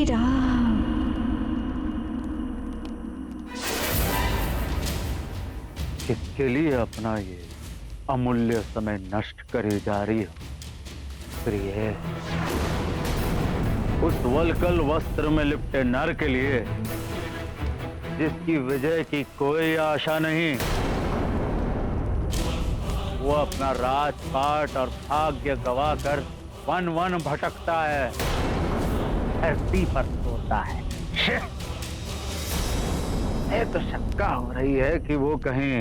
राम। किसके लिए अपना ये अमूल्य समय नष्ट करी जा रही हो प्रिय? उस वलकल वस्त्र में लिपटे नर के लिए जिसकी विजय की कोई आशा नहीं, वो अपना राजपाट और भाग्य गवाकर वन वन भटकता है, धरती पर सोता है। ये तो शंका हो रही है कि वो कहीं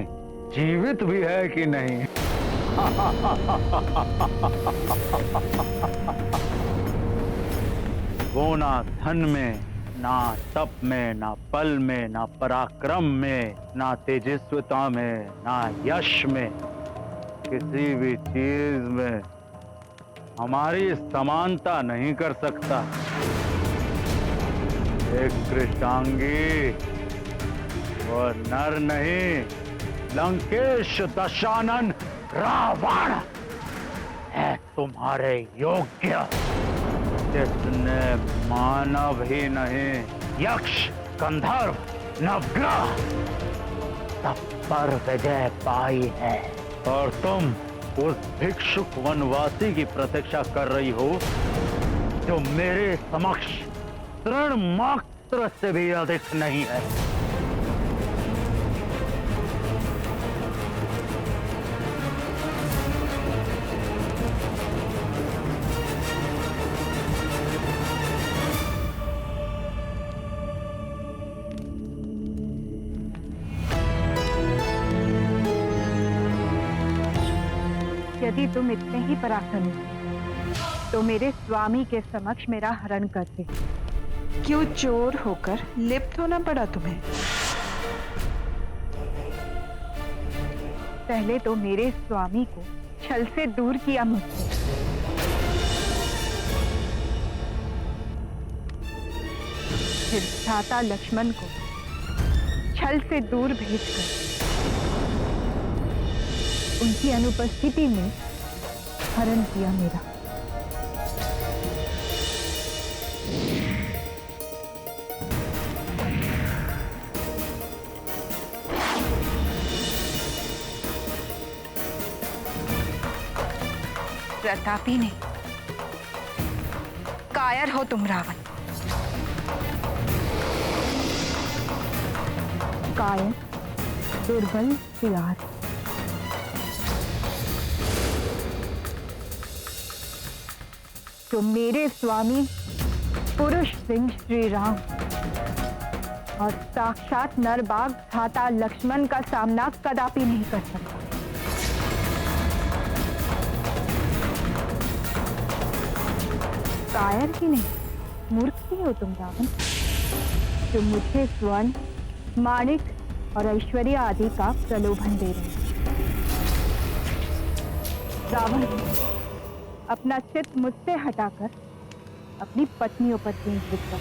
जीवित भी है कि नहीं। वो ना धन में, ना तप में, ना बल में, ना पराक्रम में, ना तेजस्विता में, ना यश में, किसी भी चीज में हमारी समानता नहीं कर सकता। एक कृष्णांगी, वो नर नहीं, लंकेश दशानन रावण है तुम्हारे योग्य, जिसने मानव ही नहीं, यक्ष, गंधर्व, नवग्रह सब पर विजय पाई है। और तुम उस भिक्षुक वनवासी की प्रतीक्षा कर रही हो जो मेरे समक्ष तृण मात्र से भी अधिक नहीं है। यदि तुम इतने ही पराक्रमी हो तो मेरे स्वामी के समक्ष मेरा हरण करते। क्यों चोर होकर लिप्त होना पड़ा तुम्हें? पहले तो मेरे स्वामी को छल से दूर किया मुझसे, फिर भ्राता लक्ष्मण को छल से दूर भेजकर उनकी अनुपस्थिति में हरण किया मेरा। प्रतापी नहीं, कायर हो तुम रावण। कायर, दुर्बल, सियार। जो मेरे स्वामी पुरुष सिंह श्री राम और साक्षात नरबाग भ्राता लक्ष्मण का सामना कदापि नहीं कर सकता। कायर ही नहीं, मूर्ख ही हो तुम रावण, जो मुझे स्वर्ण, माणिक और ऐश्वर्य आदि का प्रलोभन दे रहे हैं। रावण, अपना चित्त मुझसे हटाकर अपनी पत्नियों पर केंद्रित कर,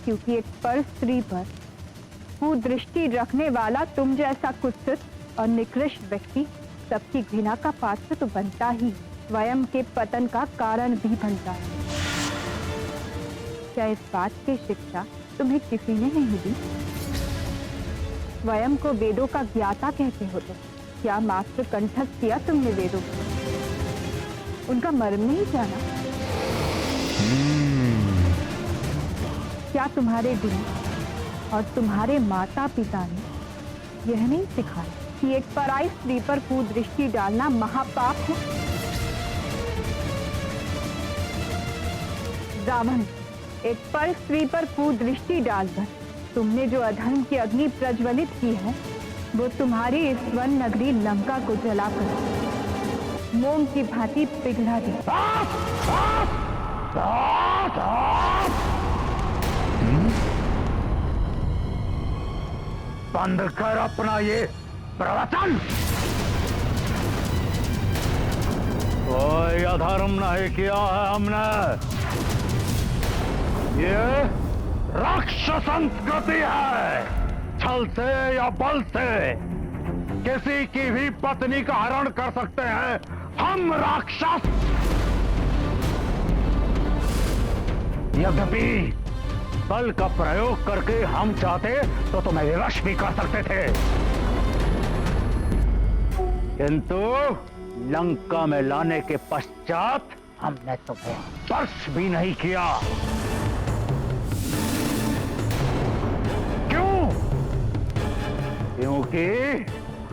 क्योंकि एक पर स्त्री पर कुदृष्टि रखने वाला तुम जैसा कुत्सित और निकृष्ट व्यक्ति सबकी घृणा का पात्र तो बनता ही, स्वयं के पतन का कारण भी बनता है। क्या इस बात की शिक्षा तुम्हें किसी ने नहीं दी? स्वयं को वेदों का ज्ञाता कहते हो तो क्या मात्र कंठस्थ किया तुमने वेदों को? उनका मर्म नहीं जाना? क्या तुम्हारे गुरु और तुम्हारे माता पिता ने यह नहीं सिखाया कि एक पराई स्त्री पर कुदृष्टि डालना महापाप है? रावण, एक पर स्त्री पर कुदृष्टि डालकर तुमने जो अधर्म की अग्नि प्रज्वलित की है, वो तुम्हारी इस वन नगरी लंका को जलाकर मोम की भांति पिघला दी। बंद कर अपना ये प्रवचन। कोई अधर्म नहीं किया है हमने। ये राक्षस संस्कृति है। छल से या बल से किसी की भी पत्नी का हरण कर सकते हैं हम राक्षस। यद्यपि बल का प्रयोग करके हम चाहते तो तुम्हें विवश भी कर सकते थे, किंतु लंका में लाने के पश्चात हमने तुम्हें स्पर्श भी नहीं किया। क्यों? क्योंकि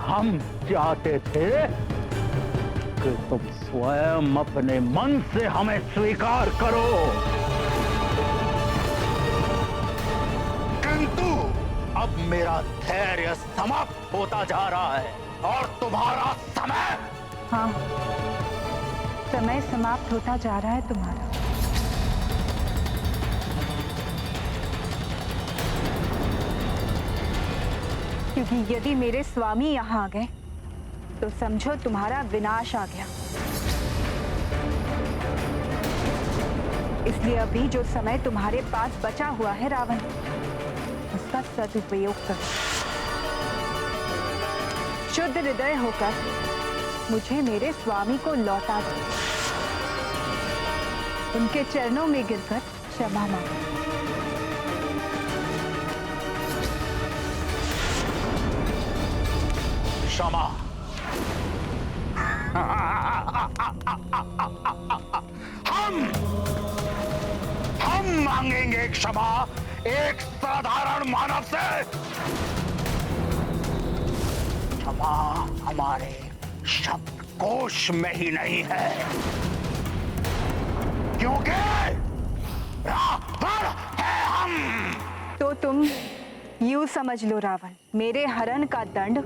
हम चाहते थे कि तुम स्वयं अपने मन से हमें स्वीकार करो, किंतु अब मेरा धैर्य समाप्त होता जा रहा है और तुम्हारा समय। हाँ, समय समाप्त होता जा रहा है तुम्हारा। क्योंकि यदि मेरे स्वामी यहाँ आ गए तो समझो तुम्हारा विनाश आ गया। इसलिए अभी जो समय तुम्हारे पास बचा हुआ है रावण, उसका सदुपयोग करो। शुद्ध हृदय होकर मुझे मेरे स्वामी को लौटा दो। उनके चरणों में गिरकर क्षमा मांगो। क्षमा? हम मांगेंगे क्षमा एक साधारण मानव से? क्षमा हमारे शब्दकोश में ही नहीं है, क्योंकि रावण है हम। तो तुम यूं समझ लो रावण, मेरे हरण का दंड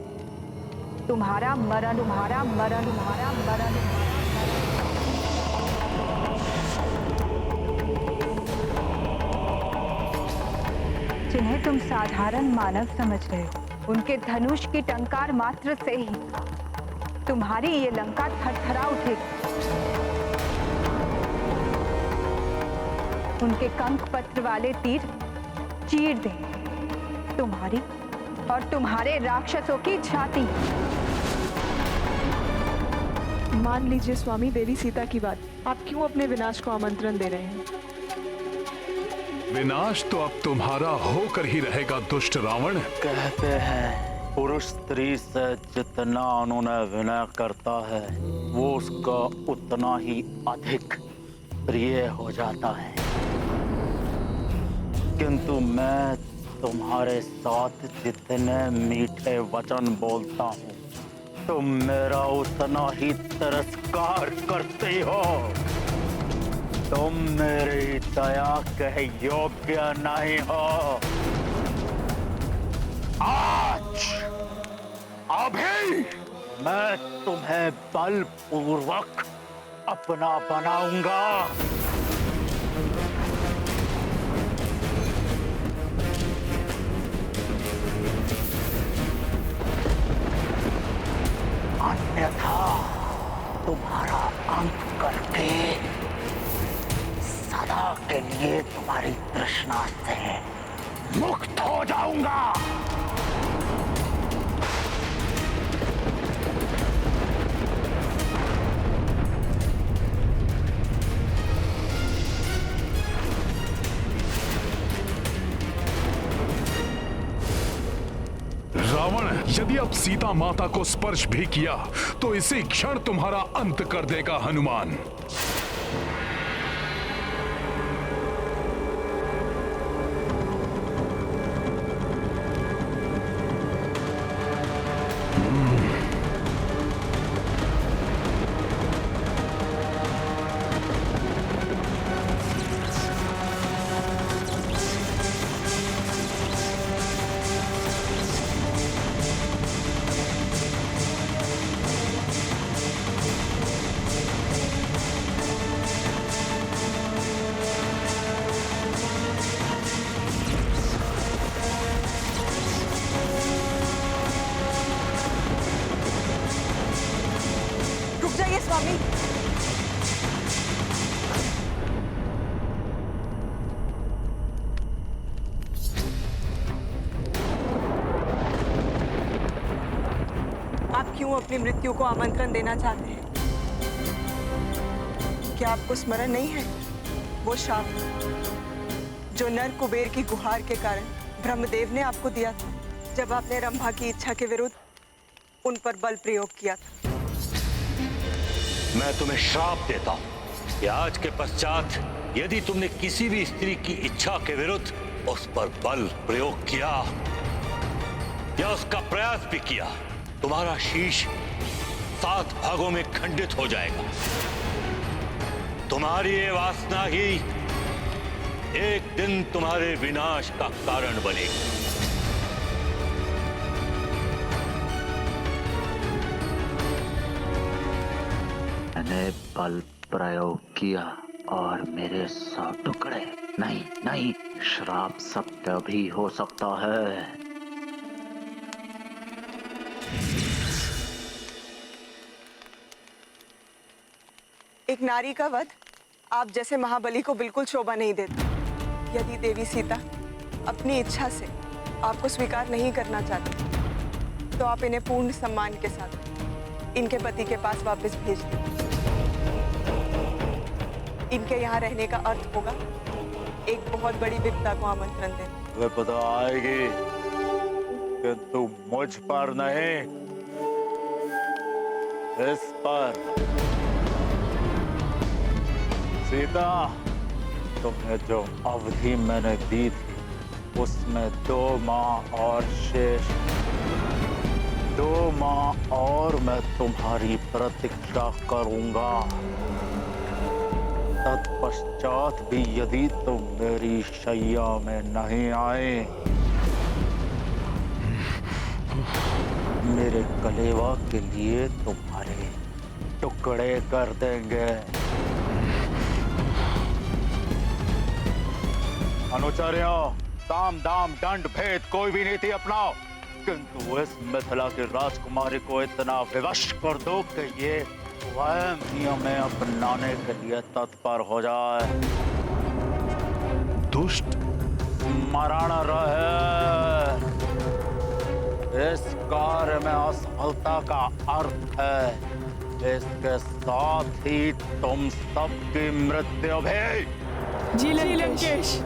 तुम्हारा मरण, तुम्हारा मरण, तुम्हारा मरण। जिन्हें तुम साधारण मानव समझ रहे हो, उनके धनुष की टंकार मात्र से ही तुम्हारी ये लंका थरथरा उठेगी। उनके कंक पत्र वाले तीर चीर दे तुम्हारी और तुम्हारे राक्षसों की छाती। मान लीजिए स्वामी, देवी सीता की बात, आप क्यों अपने विनाश को आमंत्रण दे रहे हैं? विनाश तो अब तुम्हारा होकर ही रहेगा दुष्ट रावण। कहते हैं पुरुष स्त्री से जितना उन्होंने विनय करता है वो उसका उतना ही अधिक प्रिय हो जाता है, किंतु मैं तुम्हारे साथ जितने मीठे वचन बोलता हूँ तुम मेरा उतना ही तिरस्कार करती हो। तुम मेरी दया के योग्य नहीं हो। आज अभी मैं तुम्हें बलपूर्वक अपना बनाऊंगा। अन्यथा तुम्हारा अंत करके सदा के लिए तुम्हारी तृष्णा से मुक्त हो जाऊंगा। रावण, यदि अब सीता माता को स्पर्श भी किया तो इसी क्षण तुम्हारा अंत कर देगा हनुमान। स्वामी, आप क्यों अपनी मृत्यु को आमंत्रण देना चाहते हैं? क्या आपको स्मरण नहीं है वो शाप जो नर कुबेर की गुहार के कारण ब्रह्मदेव ने आपको दिया था, जब आपने रंभा की इच्छा के विरुद्ध उन पर बल प्रयोग किया था। मैं तुम्हें श्राप देता हूं कि आज के पश्चात यदि तुमने किसी भी स्त्री की इच्छा के विरुद्ध उस पर बल प्रयोग किया या उसका प्रयास भी किया, तुम्हारा शीश 7 भागों में खंडित हो जाएगा। तुम्हारी ये वासना ही एक दिन तुम्हारे विनाश का कारण बनेगी। मैंने बल प्रयोग किया और मेरे 100 टुकड़े नहीं, श्राप सत्य भी हो सकता है। एक नारी का वध आप जैसे महाबली को बिल्कुल शोभा नहीं देता। यदि देवी सीता अपनी इच्छा से आपको स्वीकार नहीं करना चाहती, तो आप इन्हें पूर्ण सम्मान के साथ इनके पति के पास वापस भेज दें। इनके यहाँ रहने का अर्थ होगा एक बहुत बड़ी विपदा को आमंत्रण देना। विपदा आएगी किंतु मुझ पर नहीं, इस पर। सीता, तुम्हें जो अवधि मैंने दी थी उसमें 2 माह और शेष। 2 माह और मैं तुम्हारी प्रतीक्षा करूंगा। तत्पश्चात भी यदि तुम मेरी शैया में नहीं आए, मेरे कलेवा के लिए तुम्हारे टुकड़े कर देंगे। अनुचर्यों, साम दाम दंड भेद कोई भी नीति अपनाओ, किंतु इस मिथिला की राजकुमारी को इतना विवश कर दो कि ये स्वयं नियमें अपनाने के लिए तत्पर हो जाए। दुष्ट मरण रहे। इस कार्य में असफलता का अर्थ है इसके साथ ही तुम सबकी मृत्यु भी। जी लंकेश।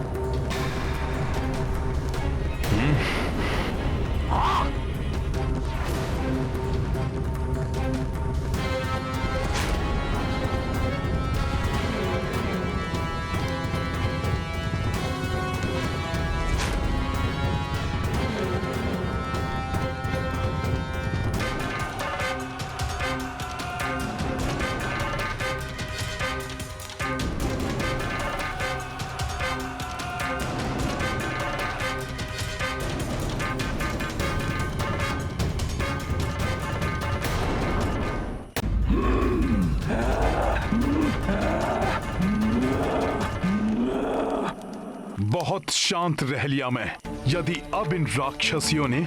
बहुत शांत रह लिया मैं। यदि अब इन राक्षसियों ने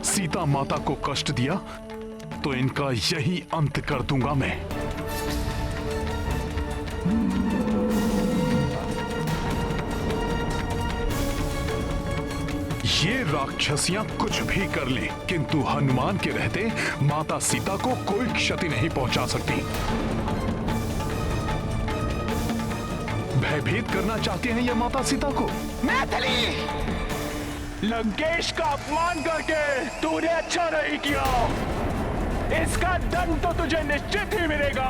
सीता माता को कष्ट दिया तो इनका यही अंत कर दूंगा मैं। ये राक्षसियां कुछ भी कर लें, किंतु हनुमान के रहते माता सीता को कोई क्षति नहीं पहुंचा सकती। भयभीत करना चाहते हैं ये माता सीता को। मैथिली, लंकेश का अपमान करके तूने अच्छा नहीं किया। इसका दंड तो तुझे निश्चित ही मिलेगा।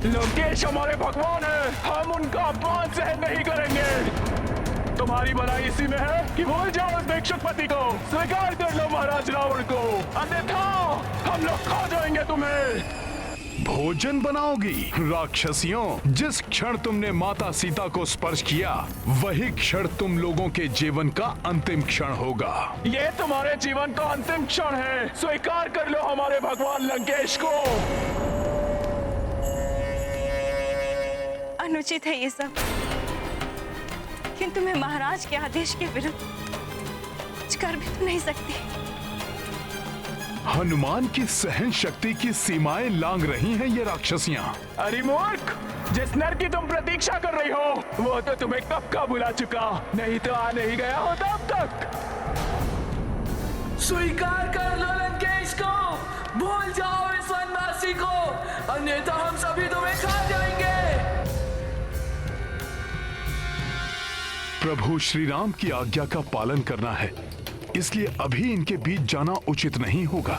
लंकेश हमारे भगवान है, हम उनका अपमान सहन नहीं करेंगे। तुम्हारी भलाई इसी में है कि भूल जाओ उस भिक्षुकपति को, स्वीकार कर लो महाराज रावण को, अन्यथा हम लोग खा जाएंगे तुम्हें। भोजन बनाओगी राक्षसियों? जिस क्षण तुमने माता सीता को स्पर्श किया वही क्षण तुम लोगों के जीवन का अंतिम क्षण होगा। ये तुम्हारे जीवन का अंतिम क्षण है, स्वीकार कर लो हमारे भगवान लंकेश को। अनुचित है ये सब, किंतु मैं महाराज के आदेश के विरुद्ध कुछ कर भी तो नहीं सकती। हनुमान की सहन शक्ति की सीमाएं लांघ रही हैं ये राक्षसियां। अरे मूर्ख, जिस नर की तुम प्रतीक्षा कर रही हो वो तो तुम्हें कब का बुला चुका, नहीं तो आ नहीं गया होता अब तक। स्वीकार कर लो लंकेश को, भूल जाओ इस वनवासी को, अन्यथा हम सभी तुम्हें खा जाएंगे। प्रभु श्री राम की आज्ञा का पालन करना है, इसलिए अभी इनके बीच जाना उचित नहीं होगा।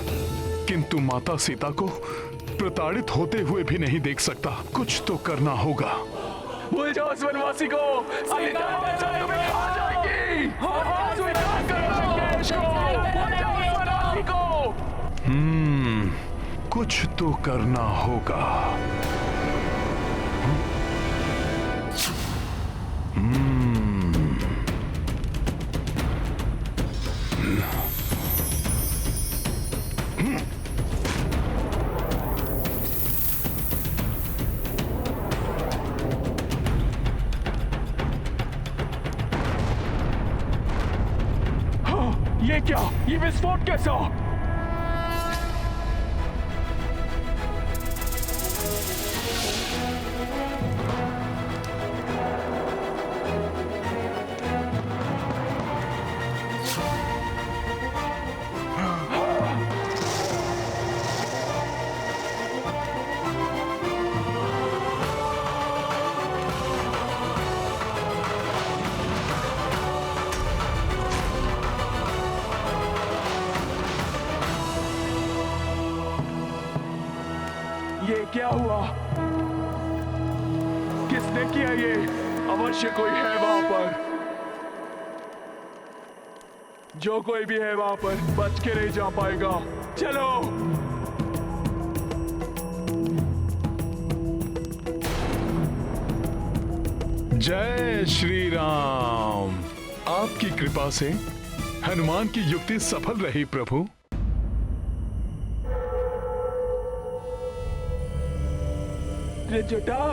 किंतु माता सीता को प्रताड़ित होते हुए भी नहीं देख सकता, कुछ तो करना होगा। भूल जाओ उस वनवासी को, अन्यथा तुम्हें खा जाएगी। स्वीकार करो लंकेश को, भूल जाओ उस वनवासी को। कुछ तो करना होगा। ये क्या? ये विस्फोट कैसा? ये क्या हुआ? किसने किया ये? अवश्य कोई है वहां पर। जो कोई भी है वहां पर बच के नहीं जा पाएगा। चलो। जय श्री राम। आपकी कृपा से हनुमान की युक्ति सफल रही प्रभु। त्रिजटा,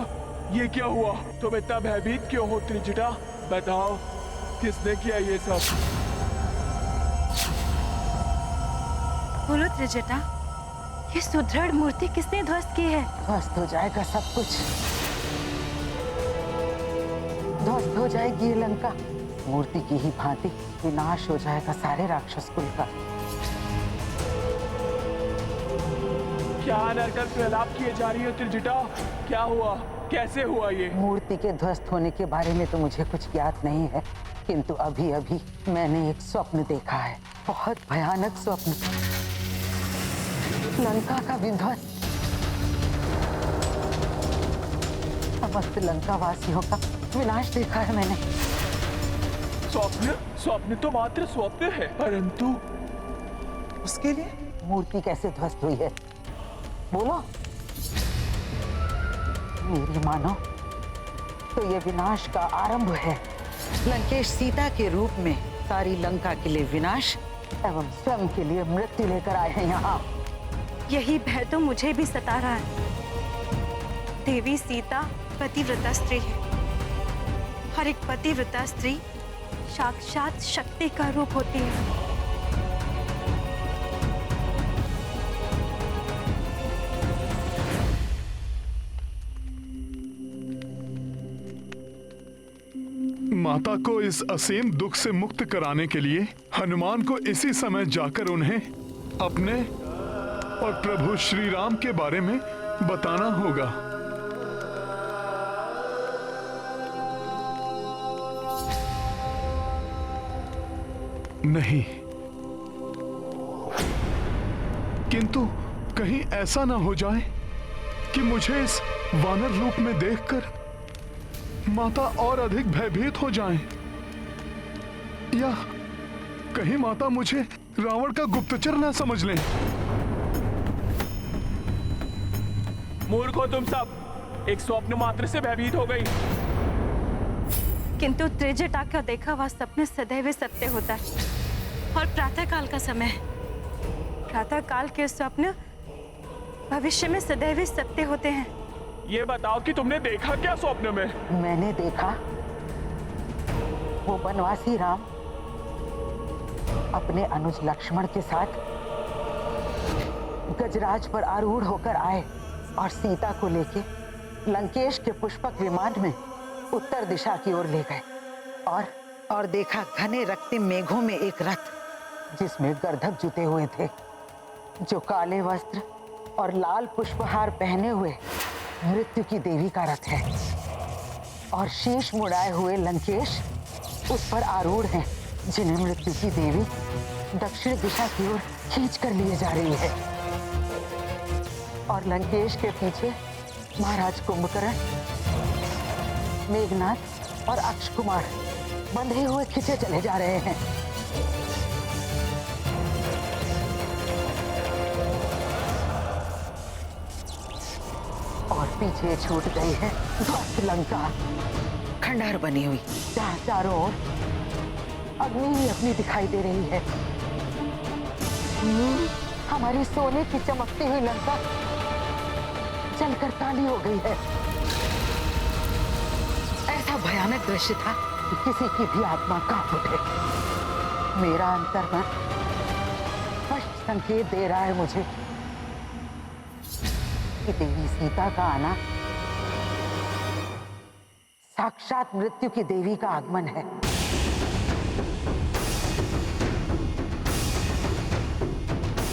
ये क्या हुआ? तुम इतना भयभीत क्यों हो त्रिजटा? बताओ, किसने किया ये सब? बोलो त्रिजटा, ये सुदृढ़ मूर्ति किसने ध्वस्त की है? ध्वस्त हो जाएगा सब कुछ, ध्वस्त हो जाएगी ये लंका। मूर्ति की ही भांति विनाश हो जाएगा सारे राक्षस कुल का। क्या अनर्गल प्रलाप किए जा रही हो त्रिजटा? क्या हुआ? कैसे हुआ ये? मूर्ति के ध्वस्त होने के बारे में तो मुझे कुछ ज्ञात नहीं है, किंतु अभी अभी मैंने एक स्वप्न देखा है, बहुत भयानक स्वप्न। लंका का विध्वंस, समस्त लंका वासियों का विनाश देखा है मैंने। स्वप्न? स्वप्न तो मात्र स्वप्न है, परंतु उसके लिए मूर्ति कैसे ध्वस्त हुई है? बोलो। मेरी मानो तो ये विनाश का आरंभ है। लंकेश सीता के रूप में सारी लंका के लिए विनाश एवं स्वयं के लिए मृत्यु लेकर आए हैं यहाँ। यही भय तो मुझे भी सता रहा है। देवी सीता पतिव्रता स्त्री है, हर एक पतिव्रता स्त्री साक्षात शक्ति का रूप होती है। माता को इस असीम दुख से मुक्त कराने के लिए हनुमान को इसी समय जाकर उन्हें अपने और प्रभु श्री राम के बारे में बताना होगा। नहीं, किंतु कहीं ऐसा ना हो जाए कि मुझे इस वानर रूप में देखकर माता और अधिक भयभीत हो जाएं, या कहीं माता मुझे रावण का गुप्तचर ना समझ लें। मूर्ख हो तुम सब, एक स्वप्न मात्र से भयभीत हो गई। किंतु त्रिजटा का देखा हुआ सपने सदैव सत्य होता है, और प्रातःकाल का समय, प्रातःकाल के स्वप्न भविष्य में सदैव सत्य होते हैं। ये बताओ कि तुमने देखा क्या स्वप्न में? मैंने देखा वो वनवासी राम अपने अनुज लक्ष्मण के साथ गजराज पर आरूढ़ होकर आए और सीता को लेके लंकेश के पुष्पक विमान में उत्तर दिशा की ओर ले गए, और देखा घने रक्तिम मेघों में एक रथ जिसमें गर्दभ जुते हुए थे, जो काले वस्त्र और लाल पुष्पहार पहने हुए मृत्यु की देवी का रथ है, और शीश मुड़ाए हुए लंकेश उस पर आरूढ़ हैं, जिन्हें मृत्यु की देवी दक्षिण दिशा की ओर खींच कर लिए जा रही है। और लंकेश के पीछे महाराज कुंभकर्ण, मेघनाथ और अक्ष कुमार बंधे हुए खींचे चले जा रहे हैं। और पीछे छूट गई है ध्वस्त लंका, खंडहर बनी हुई, जहाँ चारों ओर अग्नि ही अग्नि दिखाई दे रही है। हमारी सोने की चमकती हुई लंका जलकर काली हो गई है। ऐसा भयानक दृश्य था कि किसी की भी आत्मा कांप उठे। मेरा अंतर्मन स्पष्ट संकेत दे रहा है मुझे कि देवी सीता का आना साक्षात मृत्यु की देवी का आगमन है।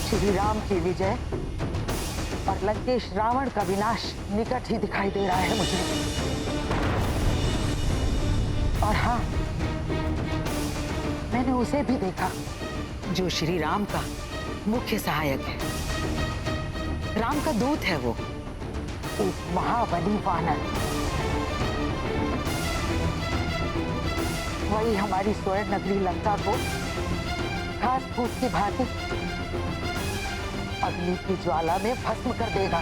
श्री राम की विजय और लंकेश रावण का विनाश निकट ही दिखाई दे रहा है मुझे। और हाँ, मैंने उसे भी देखा जो श्री राम का मुख्य सहायक है। राम का दूत है वो, एक महाबली वानर। वही हमारी स्वर्ण नगरी लंका को घास फूस की भांति अग्नि की ज्वाला में भस्म कर देगा।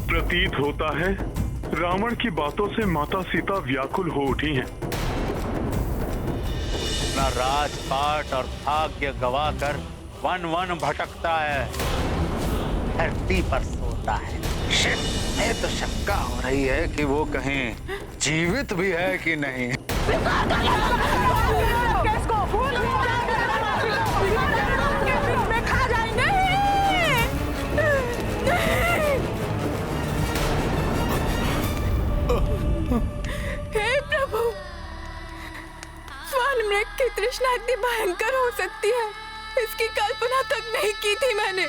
प्रतीत होता है रावण की बातों से माता सीता व्याकुल हो उठी हैं। अपना राजपाट और भाग्य गवाकर वन वन भटकता है, धरती पर सोता है। मुझे तो शंका हो रही है कि वो कहीं जीवित भी है कि नहीं। हे प्रभु, स्वान मृग की तृष्णा इतनी भयंकर हो सकती है, इसकी कल्पना तक नहीं की थी मैंने।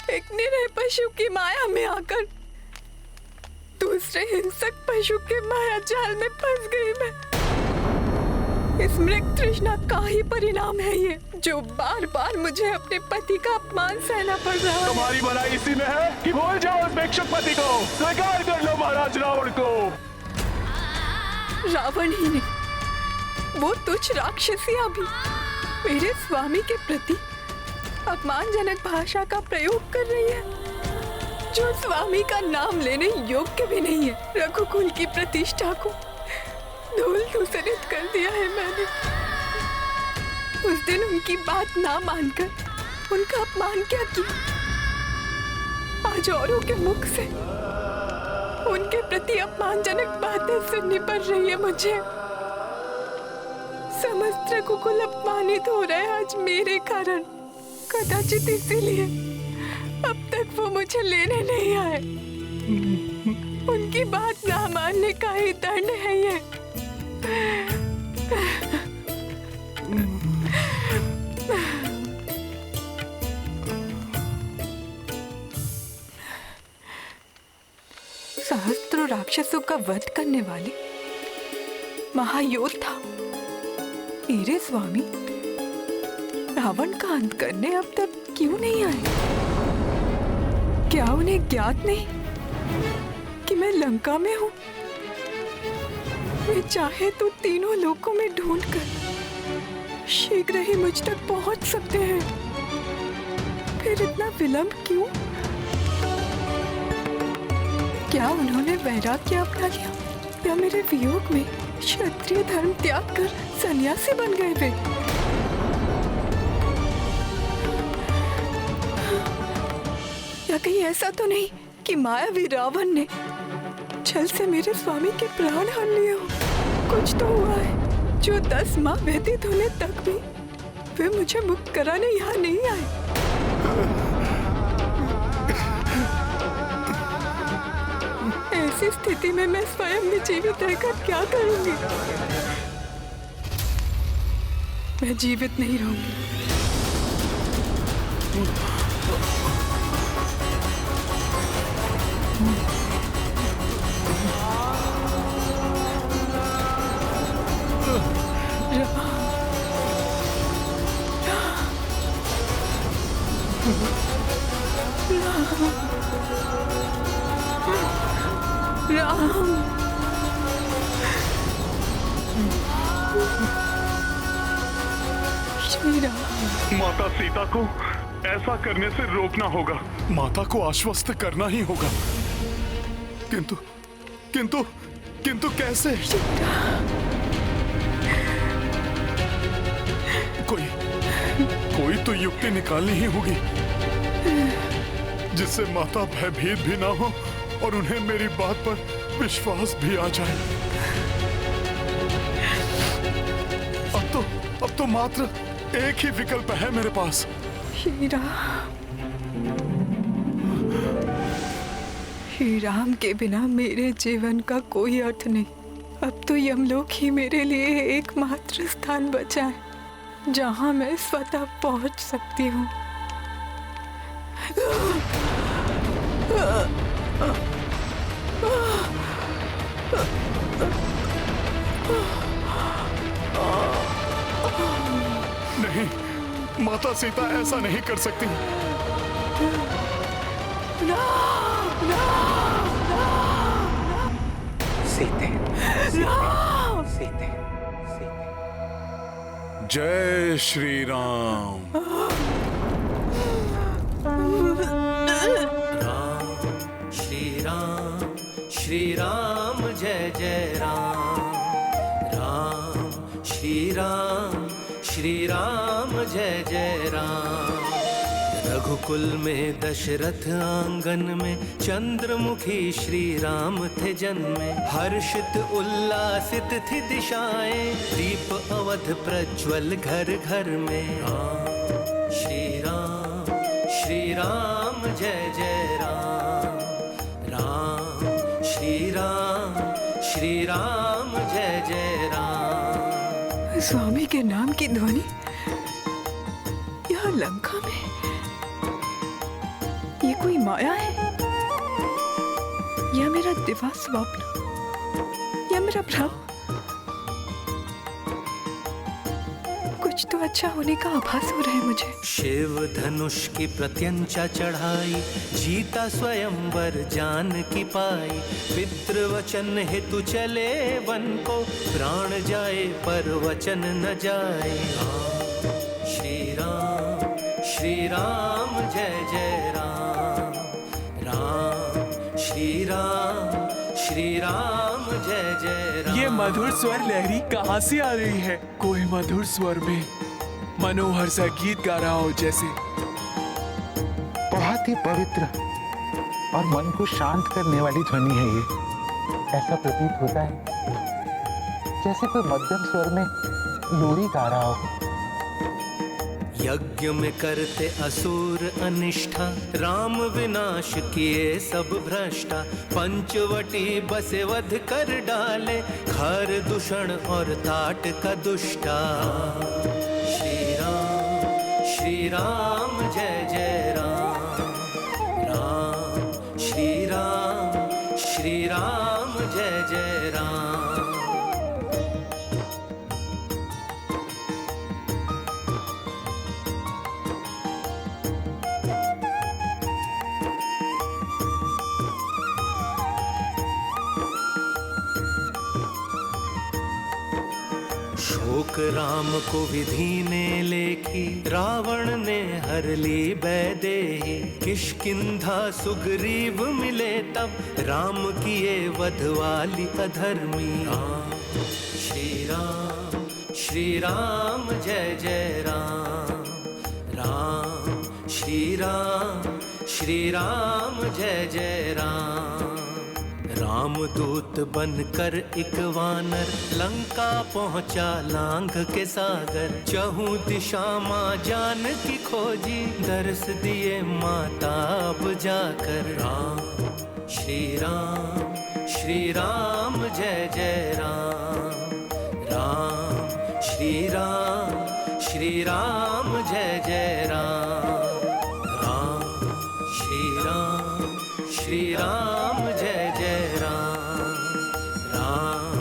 एक निरीह पशु की माया में आकर दूसरे हिंसक पशु के माया जाल में फंस गई मैं। इस मृग तृष्णा का ही परिणाम है ये, जो बार बार मुझे अपने पति का अपमान सहना पड़ रहा है। तुम्हारी भलाई इसी में है कि भूल जाओ उस भिक्षुक पति को, स्वीकार कर लो महाराज रावण को। रावण ही नहीं, वो तुच्छ राक्षसियां भी मेरे स्वामी के प्रति अपमानजनक भाषा का प्रयोग कर रही है, जो स्वामी का नाम लेने योग्य भी नहीं है। रघुकुल की प्रतिष्ठा को धूल धूसरित कर दिया है मैंने। उस दिन उनकी बात ना मानकर उनका अपमान क्या किया, आज औरों के मुख से उनके प्रति अपमानजनक बातें सुननी पड़ रही है मुझे। समस्त रघुकुल अपमानित हो रहे हैं आज मेरे कारण। कदाचित इसीलिए अब तक वो मुझे लेने नहीं आए। उनकी बात ना मानने का ही दंड है ये। सहस्त्रों राक्षसों का वध करने वाले महायोद्धा मेरे स्वामी रावण का अंत करने अब तक क्यों नहीं आए? क्या उन्हें ज्ञात नहीं कि मैं लंका में हूँ? वे चाहे तो तीनों लोकों में ढूंढकर शीघ्र ही मुझ तक पहुंच सकते हैं, फिर इतना विलंब क्यों? क्या उन्होंने वैराग्य अपना लिया या मेरे वियोग में क्षत्रिय धर्म त्याग कर सन्यासी बन गए वे? या कहीं ऐसा तो नहीं कि मायावी रावण ने छल से मेरे स्वामी के प्राण हर लिए हो? कुछ तो हुआ है जो 10 माह व्यतीत होने तक भी वे मुझे मुक्त कराने यहाँ नहीं आए। ऐसी स्थिति में मैं स्वयं भी जीवित रहकर क्या करूंगी? मैं जीवित नहीं रहूंगी। श्री राम। माता सीता को ऐसा करने से रोकना होगा, माता को आश्वस्त करना ही होगा। किंतु किंतु किंतु कैसे? कोई तो युक्ति निकालनी ही होगी जिससे माता भयभीत भी ना हो और उन्हें मेरी बात पर विश्वास भी आ जाए। अब तो मात्र एक ही विकल्प है मेरे पास। श्री राम, श्री राम के बिना मेरे जीवन का कोई अर्थ नहीं। अब तो यमलोक ही मेरे लिए एकमात्र स्थान बचा है जहां मैं स्वतः पहुंच सकती हूँ। नहीं, माता सीता ऐसा नहीं कर सकती। सीते, सीते, सीते, सीते। जय श्री राम। श्री राम जय जय राम। राम श्री राम जय जय राम। रघुकुल में दशरथ आंगन में चंद्रमुखी श्री राम थे जन्मे। हर्षित उल्लासित थी दिशाएं, दीप अवध प्रज्वल घर घर में। श्री राम जय जय राम। राम श्री राम जय जय राम। स्वामी के नाम की ध्वनि यहाँ लंका में, ये कोई माया है या मेरा दिवा स्वप्न या मेरा भ्रम? कुछ तो अच्छा होने का आभास हो रहा है मुझे। शिव धनुष की प्रत्यंचा चढ़ाई, जीता स्वयंवर जान की पाई। पितृवचन हेतु चले वन को, प्राण जाए पर वचन न जाए। श्री राम जय जय राम। राम श्री राम जय जय राम। ये मधुर स्वर लहरी कहाँ से आ रही है? कोई मधुर स्वर में मनोहर सा गीत गा रहा हो जैसे। बहुत ही पवित्र और मन को शांत करने वाली ध्वनि है ये। ऐसा प्रतीत होता है जैसे कोई मध्यम स्वर में लोरी गा रहा हो। यज्ञ में करते असुर अनिष्ठा, राम विनाश किए सब भ्रष्टा। पंचवटी बसे वध कर डाले, खर दूषण और ताट का दुष्टा। श्री राम जय जय राम। राम श्री राम जय जय राम। शोक राम को विधि ने लेखी, रावण ने हर ली बैदेही। किष्किंधा सुग्रीव मिले तब, राम किए वध वाली अधर्मी। श्री राम जय जय राम। राम श्री राम जय जय राम। रामदूत बनकर एक वानर, लंका पहुंचा लांघ के सागर। चहु दिशा माँ जान की खोजी, दर्श दिए माता अब जाकर। श्री राम जय जय राम। राम श्री राम जय जय राम। राम श्री राम जय जय राम। राम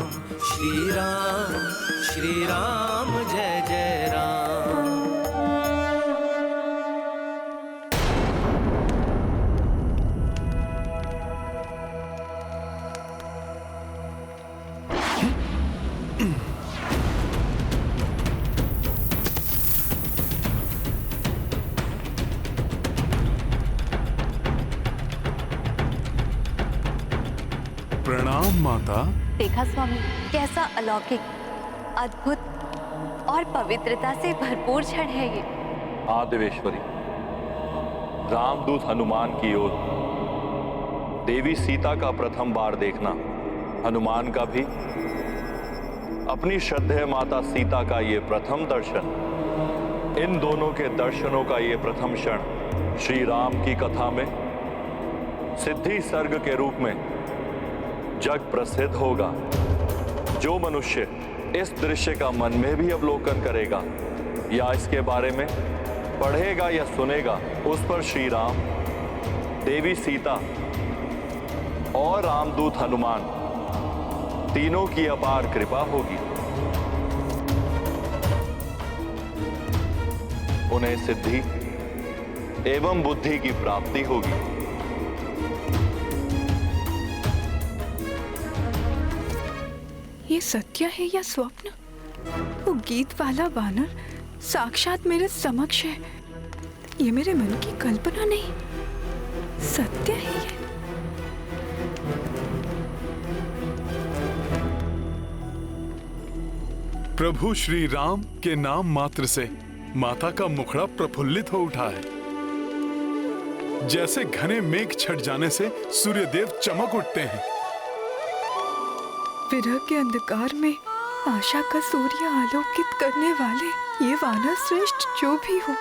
श्री राम जय जय राम। माता। देखा स्वामी, कैसा अलौकिक, अद्भुत और पवित्रता से भरपूर क्षण है ये। हाँ देवेश्वरी, रामदूत हनुमान की ओर देवी सीता का प्रथम बार देखना, हनुमान का भी अपनी श्रद्धेय माता सीता का ये प्रथम दर्शन, इन दोनों के दर्शनों का ये प्रथम क्षण श्री राम की कथा में सिद्धि सर्ग के रूप में जग प्रसिद्ध होगा। जो मनुष्य इस दृश्य का मन में भी अवलोकन करेगा या इसके बारे में पढ़ेगा या सुनेगा, उस पर श्री राम, देवी सीता और रामदूत हनुमान तीनों की अपार कृपा होगी। उन्हें सिद्धि एवं बुद्धि की प्राप्ति होगी। ये सत्य है या स्वप्न? वो गीत वाला वानर साक्षात मेरे समक्ष है। ये मेरे मन की कल्पना नहीं, सत्य है ये। प्रभु श्री राम के नाम मात्र से माता का मुखड़ा प्रफुल्लित हो उठा है। जैसे घने मेघ छट जाने से सूर्यदेव चमक उठते हैं। विरह के अंधकार में आशा का सूर्य आलोकित करने वाले ये वानर श्रेष्ठ जो भी हो,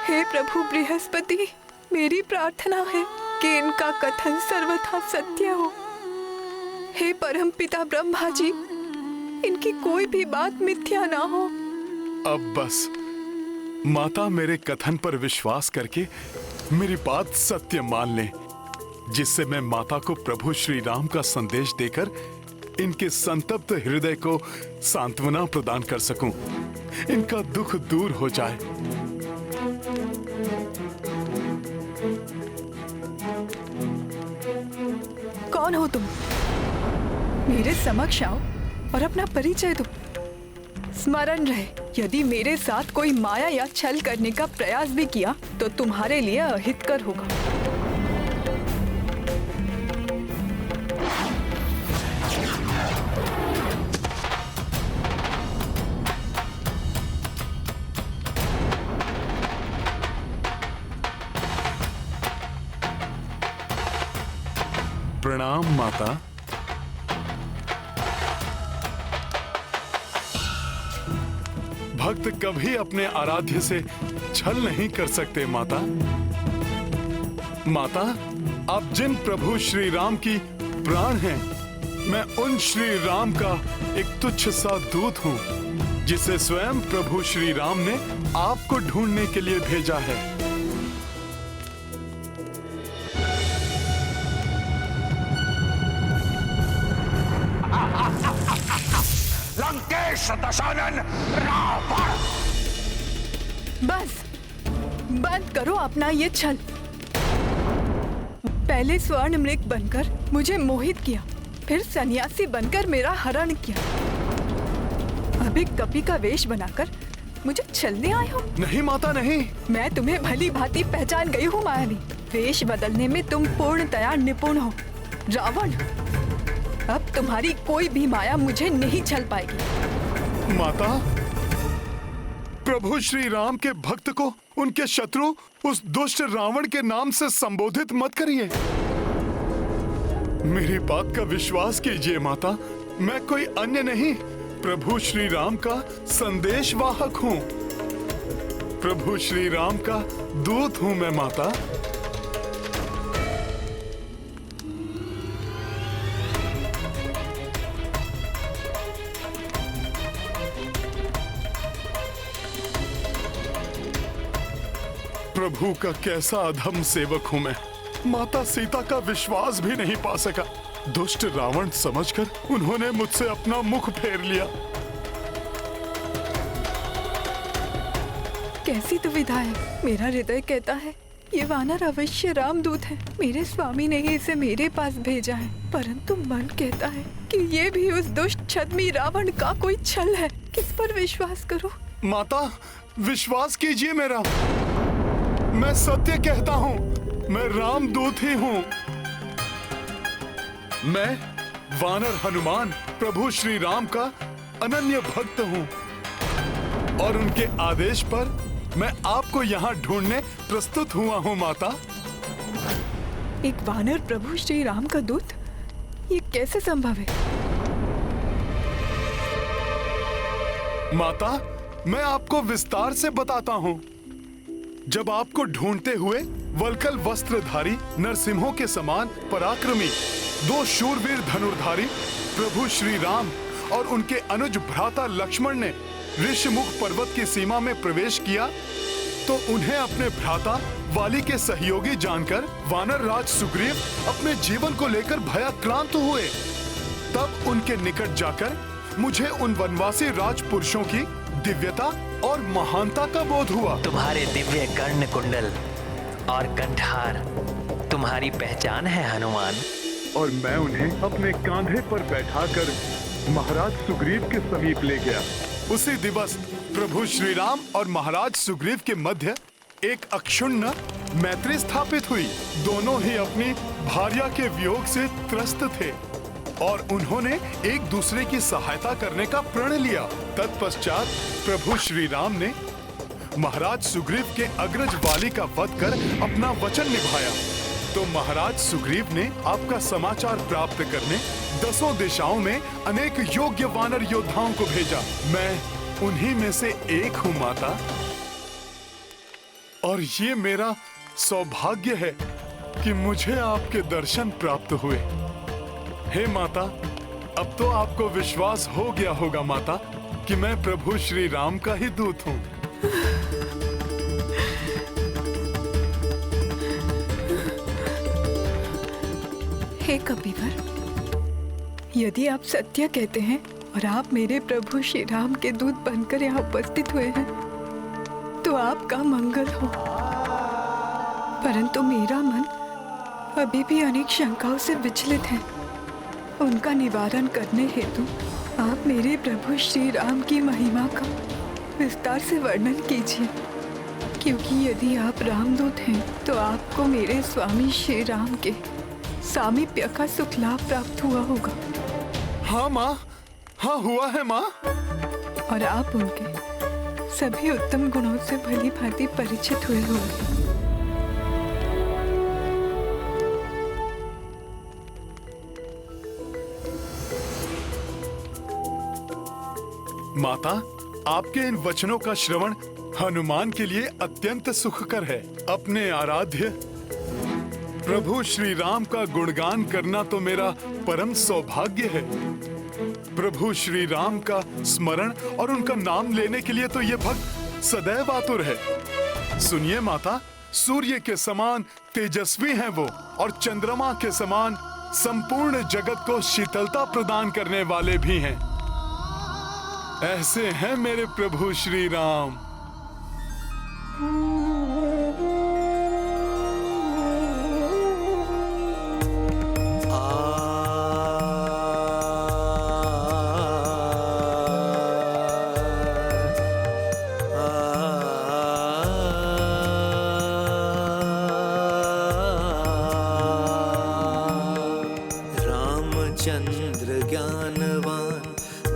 हे प्रभु बृहस्पति, मेरी प्रार्थना है कि इनका कथन सर्वथा सत्य हो। हे परम पिता ब्रह्मा जी, इनकी कोई भी बात मिथ्या ना हो। अब बस माता मेरे कथन पर विश्वास करके मेरी बात सत्य मान लें, जिससे मैं माता को प्रभु श्री राम का संदेश देकर इनके संतप्त हृदय को सांत्वना प्रदान कर सकूं, इनका दुख दूर हो जाए। कौन हो तुम? मेरे समक्ष आओ और अपना परिचय दो। स्मरण रहे, यदि मेरे साथ कोई माया या छल करने का प्रयास भी किया तो तुम्हारे लिए अहितकर होगा। प्रणाम माता। भक्त कभी अपने आराध्य से छल नहीं कर सकते माता। माता, आप जिन प्रभु श्री राम की प्राण हैं, मैं उन श्री राम का एक तुच्छ सा दूत हूँ, जिसे स्वयं प्रभु श्री राम ने आपको ढूंढने के लिए भेजा है। लंकेश दशानन रावण! बस बंद करो अपना ये छल। पहले स्वर्ण मृग बनकर मुझे मोहित किया, फिर सन्यासी बनकर मेरा हरण किया, अब एक कपि का वेश बनाकर मुझे छलने आए हो। नहीं माता, नहीं। मैं तुम्हें भली भांति पहचान गई हूँ मायावी। वेश बदलने में तुम पूर्णतया निपुण हो। रावण, अब तुम्हारी कोई भी माया मुझे नहीं छल पाएगी। माता, प्रभु श्री राम के भक्त को उनके शत्रु उस दुष्ट रावण के नाम से संबोधित मत करिए। मेरी बात का विश्वास कीजिए माता, मैं कोई अन्य नहीं, प्रभु श्री राम का संदेश वाहक हूँ। प्रभु श्री राम का दूत हूँ मैं माता। प्रभु का कैसा अधम सेवक हूं मैं। माता सीता का विश्वास भी नहीं पा सका। दुष्ट रावण समझकर उन्होंने मुझसे अपना मुख फेर लिया। कैसी दुविधा है। मेरा हृदय कहता है ये वानर अवश्य रामदूत है, मेरे स्वामी ने ही इसे मेरे पास भेजा है, परंतु मन कहता है कि ये भी उस दुष्ट छद्मी रावण का कोई छल है। किस पर विश्वास करूं? माता, विश्वास कीजिए मेरा, मैं सत्य कहता हूँ, मैं रामदूत ही हूँ। मैं वानर हनुमान प्रभु श्री राम का अनन्य भक्त हूँ और उनके आदेश पर मैं आपको यहाँ ढूंढने प्रस्तुत हुआ हूँ माता। एक वानर प्रभु श्री राम का दूत, ये कैसे संभव है? माता, मैं आपको विस्तार से बताता हूँ। जब आपको ढूंढते हुए वल्कल वस्त्रधारी नरसिंहों के समान पराक्रमी 2 शूरवीर धनुर्धारी प्रभु श्री राम और उनके अनुज भ्राता लक्ष्मण ने ऋषिमुख पर्वत की सीमा में प्रवेश किया, तो उन्हें अपने भ्राता वाली के सहयोगी जानकर वानर राज सुग्रीव अपने जीवन को लेकर भयाक्रांत हुए। तब उनके निकट जाकर मुझे उन वनवासी राजपुरुषों की दिव्यता और महानता का बोध हुआ। तुम्हारे दिव्य कर्ण कुंडल और कंठहार तुम्हारी पहचान है हनुमान। और मैं उन्हें अपने कांधे पर बैठाकर महाराज सुग्रीव के समीप ले गया। उसी दिवस प्रभु श्री राम और महाराज सुग्रीव के मध्य एक अक्षुण्ण मैत्री स्थापित हुई। दोनों ही अपनी भार्या के वियोग से त्रस्त थे और उन्होंने एक दूसरे की सहायता करने का प्रण लिया। तत्पश्चात प्रभु श्री राम ने महाराज सुग्रीव के अग्रज वाली का वध कर अपना वचन निभाया। तो महाराज सुग्रीव ने आपका समाचार प्राप्त करने 10 दिशाओं में अनेक योग्य वानर योद्धाओं को भेजा। मैं उन्हीं में से एक हूँ माता, और ये मेरा सौभाग्य है कि मुझे आपके दर्शन प्राप्त हुए। हे माता, अब तो आपको विश्वास हो गया होगा माता कि मैं प्रभु श्री राम का ही दूत हूँ। हे कपिवर, यदि आप सत्य कहते हैं और आप मेरे प्रभु श्री राम के दूत बनकर यहाँ उपस्थित हुए हैं, तो आपका मंगल हो। परंतु मेरा मन अभी भी अनेक शंकाओं से विचलित है। उनका निवारण करने हेतु आप मेरे प्रभु श्री राम की महिमा का विस्तार से वर्णन कीजिए, क्योंकि यदि आप रामदूत हैं तो आपको मेरे स्वामी श्री राम के सामीप्य का सुख लाभ प्राप्त हुआ होगा। हाँ माँ, हाँ हुआ है माँ। और आप उनके सभी उत्तम गुणों से भली भांति परिचित हुए होंगे। माता, आपके इन वचनों का श्रवण हनुमान के लिए अत्यंत सुखकर है। अपने आराध्य प्रभु श्री राम का गुणगान करना तो मेरा परम सौभाग्य है। प्रभु श्री राम का स्मरण और उनका नाम लेने के लिए तो ये भक्त सदैव आतुर है। सुनिए माता, सूर्य के समान तेजस्वी हैं वो और चंद्रमा के समान संपूर्ण जगत को शीतलता प्रदान करने वाले भी हैं। ऐसे हैं मेरे प्रभु श्री राम। रामचंद्र ज्ञानवान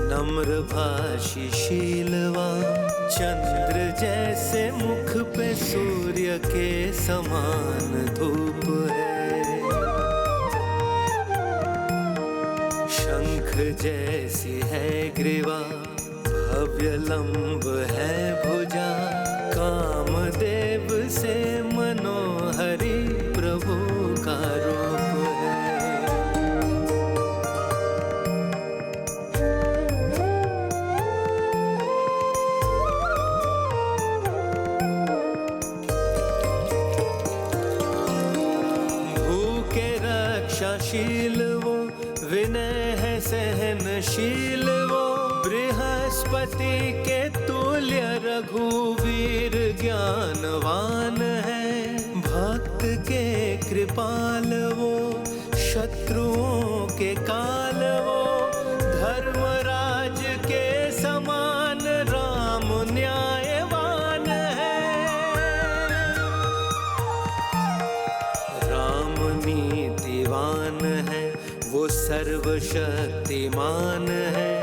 नम्र भाषी शीलवान, चंद्र जैसे मुख पे सूर्य के समान धूप है, शंख जैसी है ग्रीवा, भव्य लंब है भुजा, कामदेव से मनोहरी प्रभु का रूप है। शील वो विनय है सहनशील वो, बृहस्पति के तुल्य रघुवीर ज्ञानवान है, भक्त के कृपाल वो, शत्रुओं के काल वो, धर्मराज के समान राम न्यायवान है, राम नीतिवान है वो, सर्वशक्तिमान है।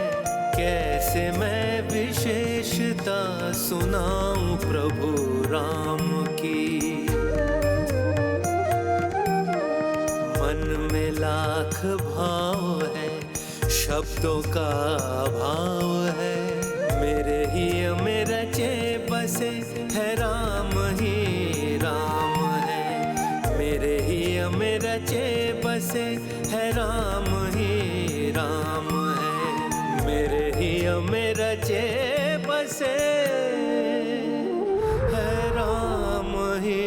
कैसे मैं विशेषता सुनाऊं प्रभु राम की। मन में लाख भाव है, शब्दों का अभाव है। मेरे ही में रचे बसे है राम ही राम है। मेरे ही में रचे बसे है राम ही राम है। मेरे ही में रचे बसे है राम ही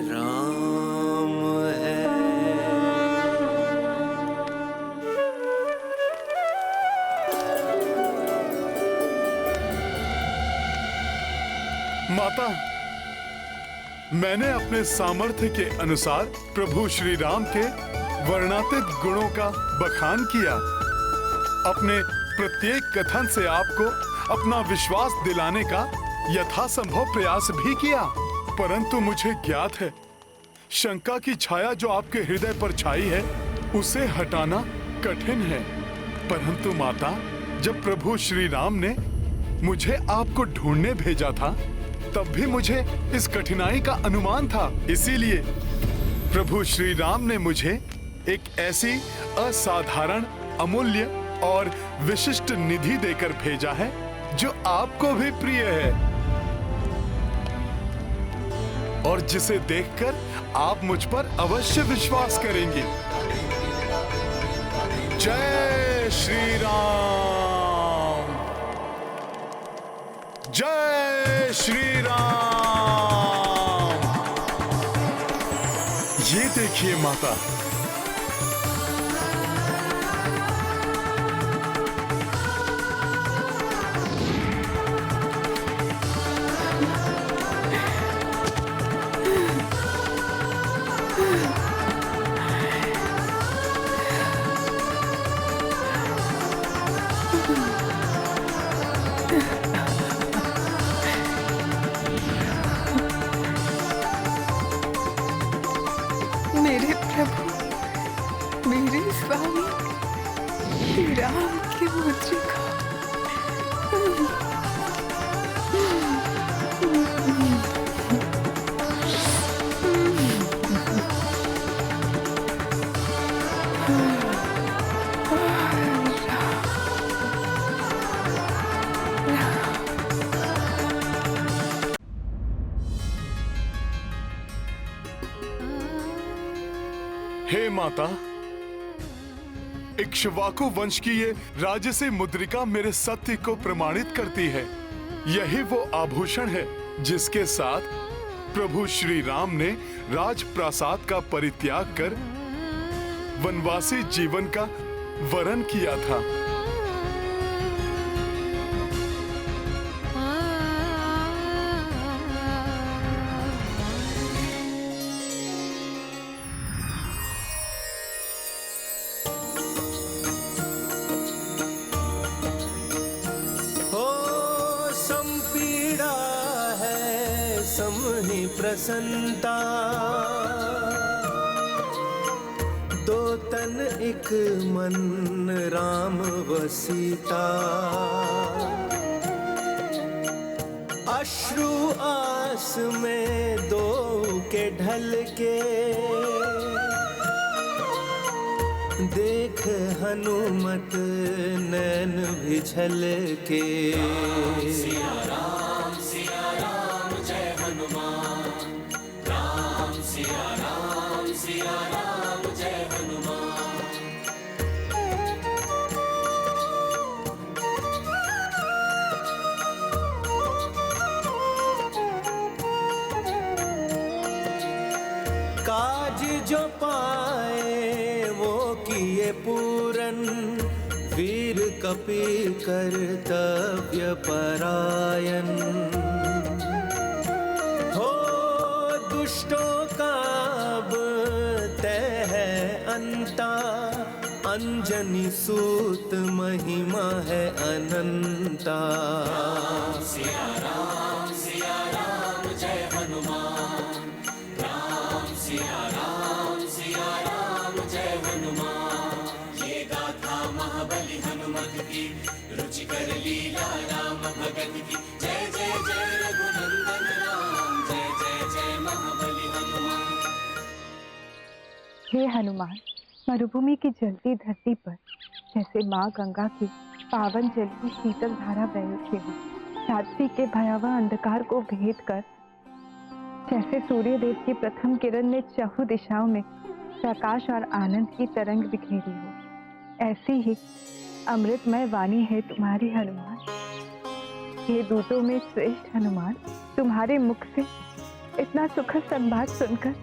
राम है। माता, मैंने अपने सामर्थ्य के अनुसार प्रभु श्री राम के वर्णातीत गुणों का बखान किया। अपने प्रत्येक कथन से आपको अपना विश्वास दिलाने का यथासंभव प्रयास भी किया, परंतु मुझे ज्ञात है शंका की छाया जो आपके हृदय पर छाई है उसे हटाना कठिन है। परंतु माता, जब प्रभु श्री राम ने मुझे आपको ढूंढने भेजा था तब भी मुझे इस कठिनाई का अनुमान था। इसीलिए प्रभु श्री राम ने मुझे एक ऐसी असाधारण, अमूल्य और विशिष्ट निधि देकर भेजा है जो आपको भी प्रिय है और जिसे देखकर आप मुझ पर अवश्य विश्वास करेंगे। जय श्री राम, जय श्री राम। ये देखिए माता, मेरे प्रभु, मेरे स्वामी राम की मुद्रिका। हे माता, इक्ष्वाकु वंश की ये राजसी मुद्रिका मेरे सत्य को प्रमाणित करती है। यही वो आभूषण है जिसके साथ प्रभु श्री राम ने राजप्रासाद का परित्याग कर वनवासी जीवन का वरण किया था। समहि प्रसन्नता, दो तन एक मन राम व सीता। अश्रु आस में दो के ढल के, देख हनुमत नैन भी झलके। सिया राम जय हनुमान। राम सिया राम जय हनुमान। काज जो पाए वो किए पूरन, वीर कपि कर्तव्य परायण। हो दुष्टों का अब तय है अंता, अंजनी सूत महिमा है अनंता। सिया राम जय हनुमान। राम सिया राम जय हनुमान। लीला राम भगत की जय जय जय रघुनंदन राम जय जय जय महाबली हनुमान। हे हनुमान, मरुभूमि की जलती धरती पर जैसे माँ गंगा की पावन जल की शीतल धारा बह उठी हो, रात्रि के भयावह अंधकार को भेद कर जैसे सूर्य देव की प्रथम किरण ने चहु दिशाओं में प्रकाश और आनंद की तरंग बिखेरी हो, ऐसी ही अमृतमय वाणी है तुम्हारी हनुमान। हे दूतों में श्रेष्ठ हनुमान, तुम्हारे मुख से इतना सुखद संवाद सुनकर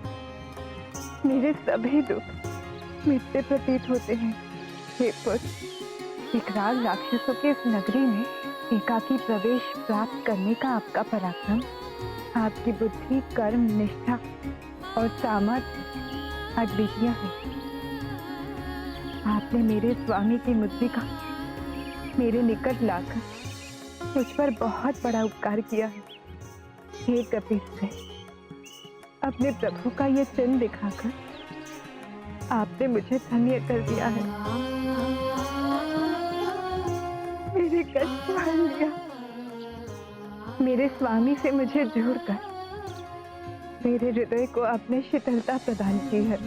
मेरे सभी दुख मिटते प्रतीत होते हैं। हे पुत्र, विकराल राक्षसों के इस नगरी में एकाकी प्रवेश प्राप्त करने का आपका पराक्रम, आपकी बुद्धि, कर्म, निष्ठा और सामर्थ्य अद्वितीय है। आपने मेरे स्वामी की मुद्रिका मेरे निकट लाकर मुझ पर बहुत बड़ा उपकार किया है। हे कपीश्वर, अपने प्रभु का ये चिन्ह दिखाकर आपने मुझे धन्य कर दिया है। मेरे कष्ट हर लिया, मेरे स्वामी से मुझे जोड़कर मेरे हृदय को आपने शीतलता प्रदान की है।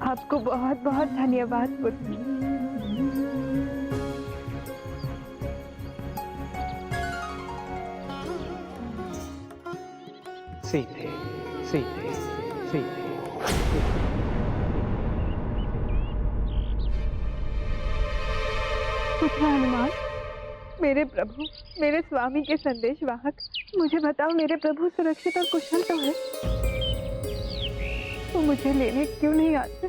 आपको बहुत बहुत धन्यवाद पुत्र। सीते सीते सीते। पुत्र हनुमान, मेरे प्रभु, मेरे स्वामी के संदेश वाहक, मुझे बताओ मेरे प्रभु सुरक्षित और कुशल तो है? वो मुझे लेने क्यों नहीं आते?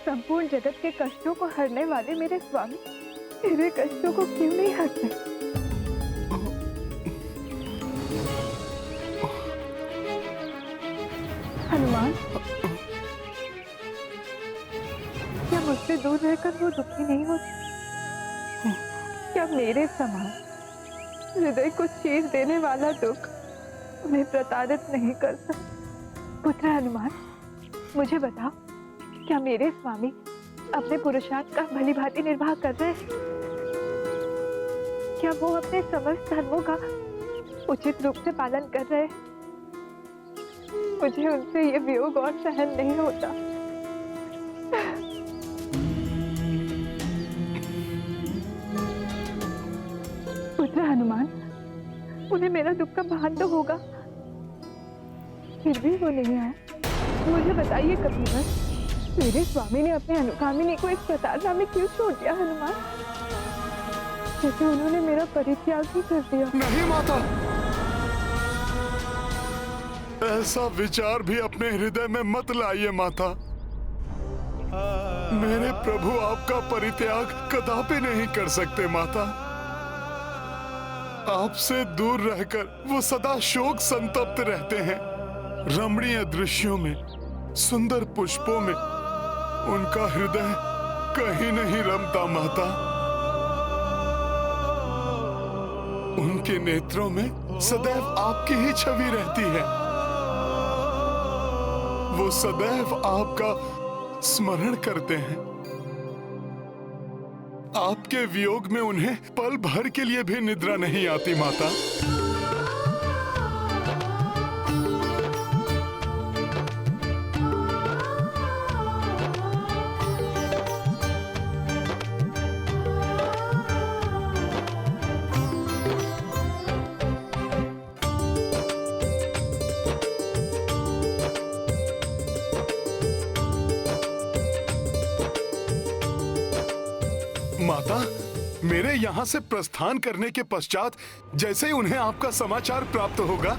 संपूर्ण जगत के कष्टों को हरने वाले मेरे स्वामी मेरे कष्टों को क्यों नहीं हरते? हनुमान, क्या मुझसे दूर रहकर वो दुखी नहीं होती? क्या मेरे समान हृदय को चीर देने वाला दुख उन्हें प्रताड़ित नहीं करता? पुत्र हनुमान, मुझे बताओ, क्या मेरे स्वामी अपने पुरुषार्थ का भली भांति निर्वाह कर रहे हैं? क्या वो अपने समस्त धर्मों का उचित रूप से पालन कर रहे हैं? मुझे उनसे ये वियोग और सहन नहीं होता। पुत्र हनुमान, उन्हें मेरा दुख का भान तो होगा, फिर भी वो नहीं आए। मुझे बताइए कपीवर, मेरे स्वामी ने अपने अनुगामिनी को इस प्रताड़ना में क्यों छोड़ दिया हनुमान? जैसे उन्होंने मेरा परित्याग ही कर दिया। नहीं माता, ऐसा विचार भी अपने हृदय में मत लाइए माता। मेरे प्रभु आपका परित्याग कदापि नहीं कर सकते माता। आपसे दूर रहकर वो सदा शोक संतप्त रहते हैं। रमणीय दृश्यों में, सुंदर पुष्पों में उनका हृदय कहीं नहीं रमता माता। उनके नेत्रों में सदैव आपकी ही छवि रहती है। वो सदैव आपका स्मरण करते हैं। आपके वियोग में उन्हें पल भर के लिए भी निद्रा नहीं आती माता। माता, मेरे यहाँ से प्रस्थान करने के पश्चात जैसे ही उन्हें आपका समाचार प्राप्त होगा,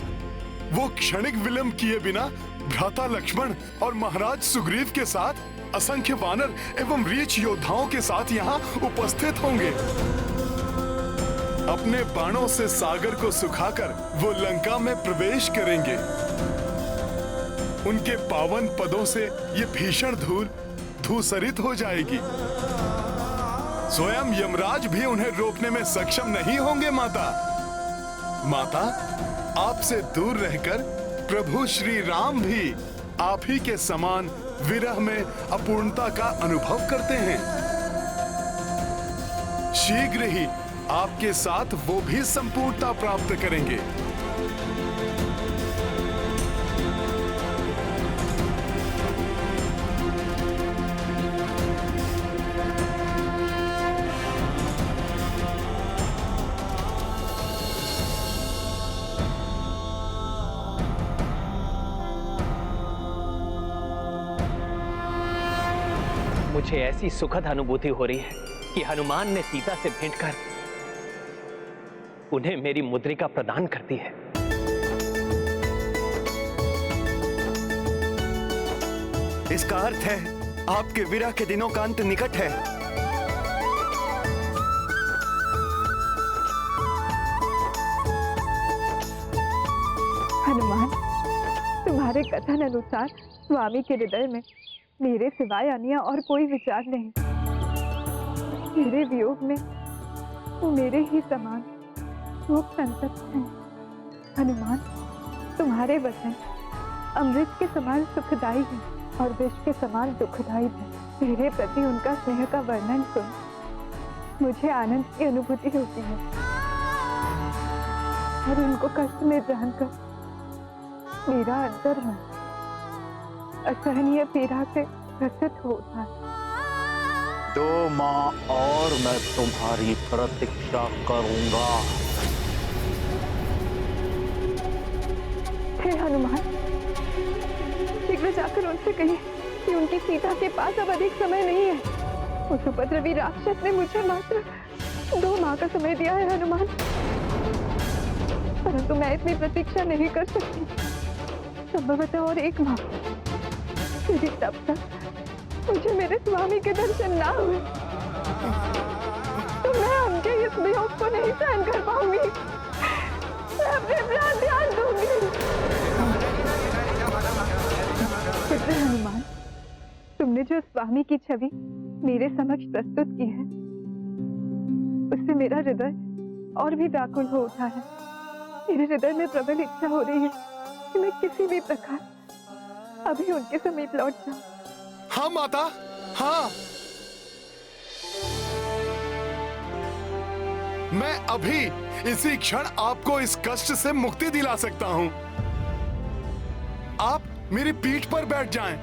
वो क्षणिक विलंब किए बिना भ्राता लक्ष्मण और महाराज सुग्रीव के साथ असंख्य वानर एवं रीछ योद्धाओं के साथ यहाँ उपस्थित होंगे। अपने बाणों से सागर को सुखाकर वो लंका में प्रवेश करेंगे। उनके पावन पदों से ये भीषण धूल धूसरित हो जाएगी। स्वयं यमराज भी उन्हें रोकने में सक्षम नहीं होंगे माता। माता, आपसे दूर रहकर प्रभु श्री राम भी आप ही के समान विरह में अपूर्णता का अनुभव करते हैं। शीघ्र ही आपके साथ वो भी संपूर्णता प्राप्त करेंगे। मुझे ऐसी सुखद अनुभूति हो रही है कि हनुमान ने सीता से भेंट कर उन्हें मेरी मुद्रिका प्रदान कर दी है। इसका अर्थ है आपके विरह के दिनों का अंत निकट है। हनुमान, तुम्हारे कथन अनुसार स्वामी के हृदय में मेरे सिवाय अन्य और कोई विचार नहीं। मेरे वियोग में वो मेरे ही समान शोक संतप्त हैं। हनुमान, तुम्हारे वचन अमृत के समान सुखदायी हैं और विष के समान दुखदायी हैं। मेरे प्रति उनका स्नेह का वर्णन सुन मुझे आनंद की अनुभूति होती है और उनको कष्ट में जानकर मेरा अंतर्मन असहनीय पीड़ा से ग्रसित होता है। 2 माह और मैं तुम्हारी प्रतीक्षा करूंगा। हे हनुमान, शीघ्र जाकर उनसे कहिए कि उनकी सीता के पास अब अधिक समय नहीं है। उस उपद्रवी राक्षस ने मुझे मात्र 2 माह का समय दिया है हनुमान, परंतु मैं इतनी प्रतीक्षा नहीं कर सकती। संभवतः और 1 माह, यदि तब तक मुझे मेरे स्वामी के दर्शन ना हुए तो मैं उनके इस वियोग को नहीं सहन कर पाऊंगी। मैं अपने प्राण त्याग दूंगी। पुत्र हनुमान, तुमने जो स्वामी की छवि मेरे समक्ष प्रस्तुत की है उससे मेरा हृदय और भी व्याकुल हो उठा है। मेरे हृदय में प्रबल इच्छा हो रही है कि मैं किसी भी प्रकार अभी उनके समीप लौट जाऊं। हाँ माता, हाँ, मैं अभी इसी क्षण आपको इस कष्ट से मुक्ति दिला सकता हूँ। आप मेरी पीठ पर बैठ जाएं,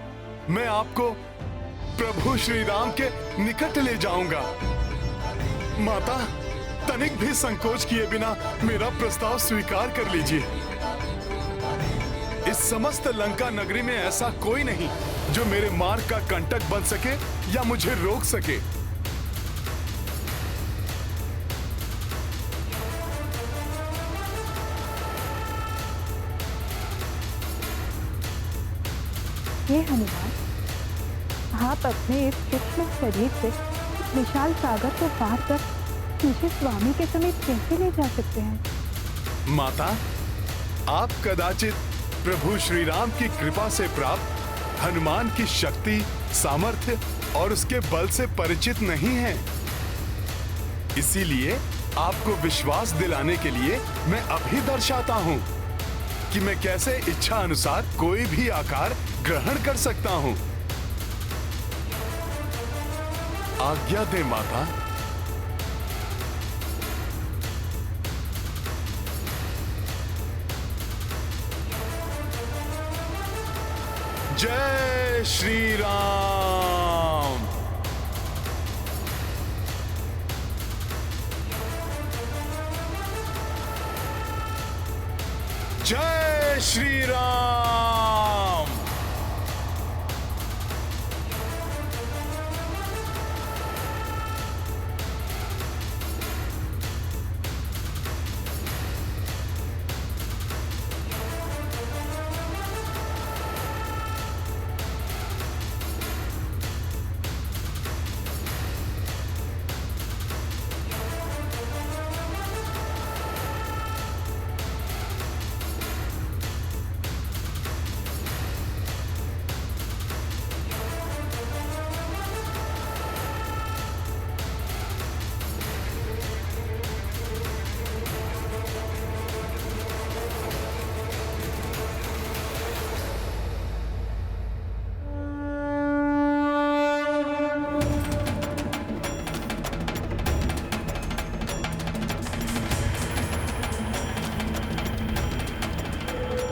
मैं आपको प्रभु श्री राम के निकट ले जाऊंगा। माता, तनिक भी संकोच किए बिना मेरा प्रस्ताव स्वीकार कर लीजिए। इस समस्त लंका नगरी में ऐसा कोई नहीं जो मेरे मार्ग का कंटक बन सके या मुझे रोक सके। हे हनुमान, आप अपने इस सूक्ष्म शरीर से विशाल सागर को पार कर मुझे स्वामी के समीप कैसे ले जा सकते हैं? माता, आप कदाचित प्रभु श्री राम की कृपा से प्राप्त हनुमान की शक्ति, सामर्थ्य और उसके बल से परिचित नहीं हैं। इसीलिए आपको विश्वास दिलाने के लिए मैं अभी दर्शाता हूँ कि मैं कैसे इच्छा अनुसार कोई भी आकार ग्रहण कर सकता हूँ। आज्ञा दे माता। जय श्री राम। जय श्री राम।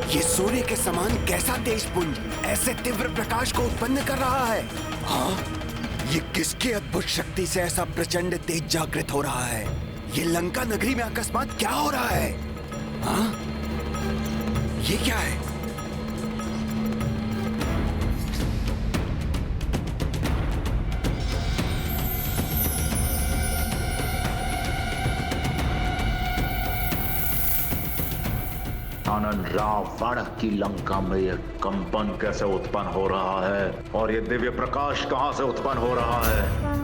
ये सूर्य के समान कैसा तेजपुंज ऐसे तीव्र प्रकाश को उत्पन्न कर रहा है? हाँ, ये किसकी अद्भुत शक्ति से ऐसा प्रचंड तेज जागृत हो रहा है? ये लंका नगरी में अकस्मात क्या हो रहा है? हाँ, ये क्या है? आनंद रावण की लंका में यह कंपन कैसे उत्पन्न हो रहा है और ये दिव्य प्रकाश कहां से उत्पन्न हो रहा है?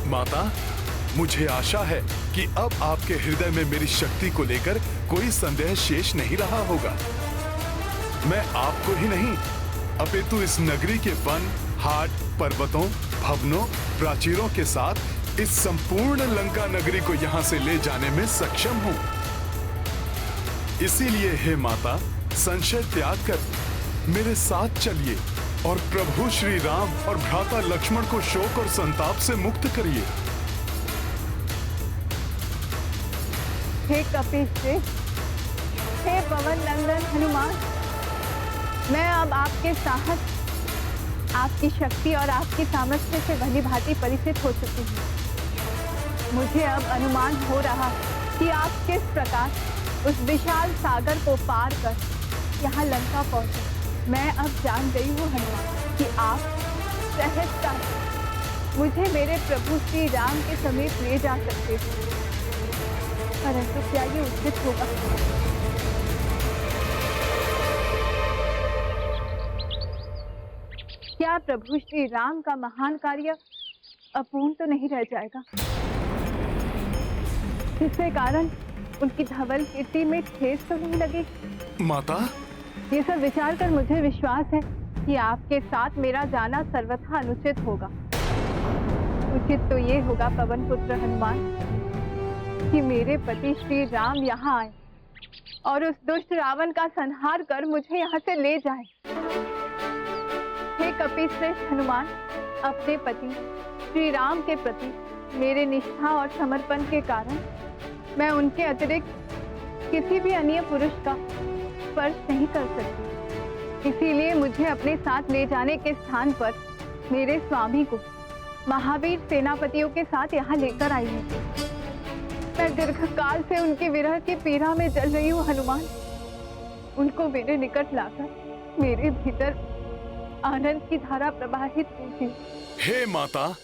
माता, मुझे आशा है कि अब आपके हृदय में मेरी शक्ति को लेकर कोई संदेह शेष नहीं रहा होगा। मैं आपको ही नहीं अपितु इस नगरी के वन, हाट, पर्वतों, भवनों, प्राचीरों के साथ इस संपूर्ण लंका नगरी को यहाँ से ले जाने में सक्षम हूँ। इसीलिए हे माता, संशय त्याग कर मेरे साथ चलिए और प्रभु श्री राम और भ्राता लक्ष्मण को शोक और संताप से मुक्त करिए। हे कपीश, हे पवन नंदन हनुमान, मैं अब आपके साहस, आपकी शक्ति और आपकी सामर्थ्य से भली भांति परिचित हो चुकी हूँ। मुझे अब अनुमान हो रहा कि आप किस प्रकार उस विशाल सागर को पार कर यहाँ लंका पहुँचे। मैं अब जान गई हूँ हनुमान कि आप सहजता मुझे मेरे प्रभु श्री राम के समीप ले जा सकते हैं। परंतु क्या ये उचित होगा? क्या प्रभु श्री राम का महान कार्य अपूर्ण तो नहीं रह जाएगा, जिसके कारण उनकी धवल कीर्ति में ठेस तो नहीं लगेगी? माता, ये सब विचार कर मुझे विश्वास है कि आपके साथ मेरा जाना सर्वथा अनुचित होगा। उचित तो ये होगा पवन पुत्र हनुमान कि मेरे पति श्री राम यहाँ आए और उस दुष्ट रावण का संहार कर मुझे यहाँ से ले जाए। हे कपीश्रेष्ठ हनुमान, अपने पति श्री राम के प्रति मेरे निष्ठा और समर्पण के कारण मैं उनके अतिरिक्त किसी भी अन्य पुरुष का स्पर्श नहीं कर सकती। इसीलिए मुझे अपने साथ ले जाने के स्थान पर मेरे स्वामी को महावीर सेनापतियों के साथ यहाँ लेकर आई हूँ। मैं दीर्घकाल से उनकी विरह की पीड़ा में जल रही हूँ हनुमान। उनको मेरे निकट लाकर मेरे भीतर आनंद की धारा प्रवाहित कीजिए। हे माता,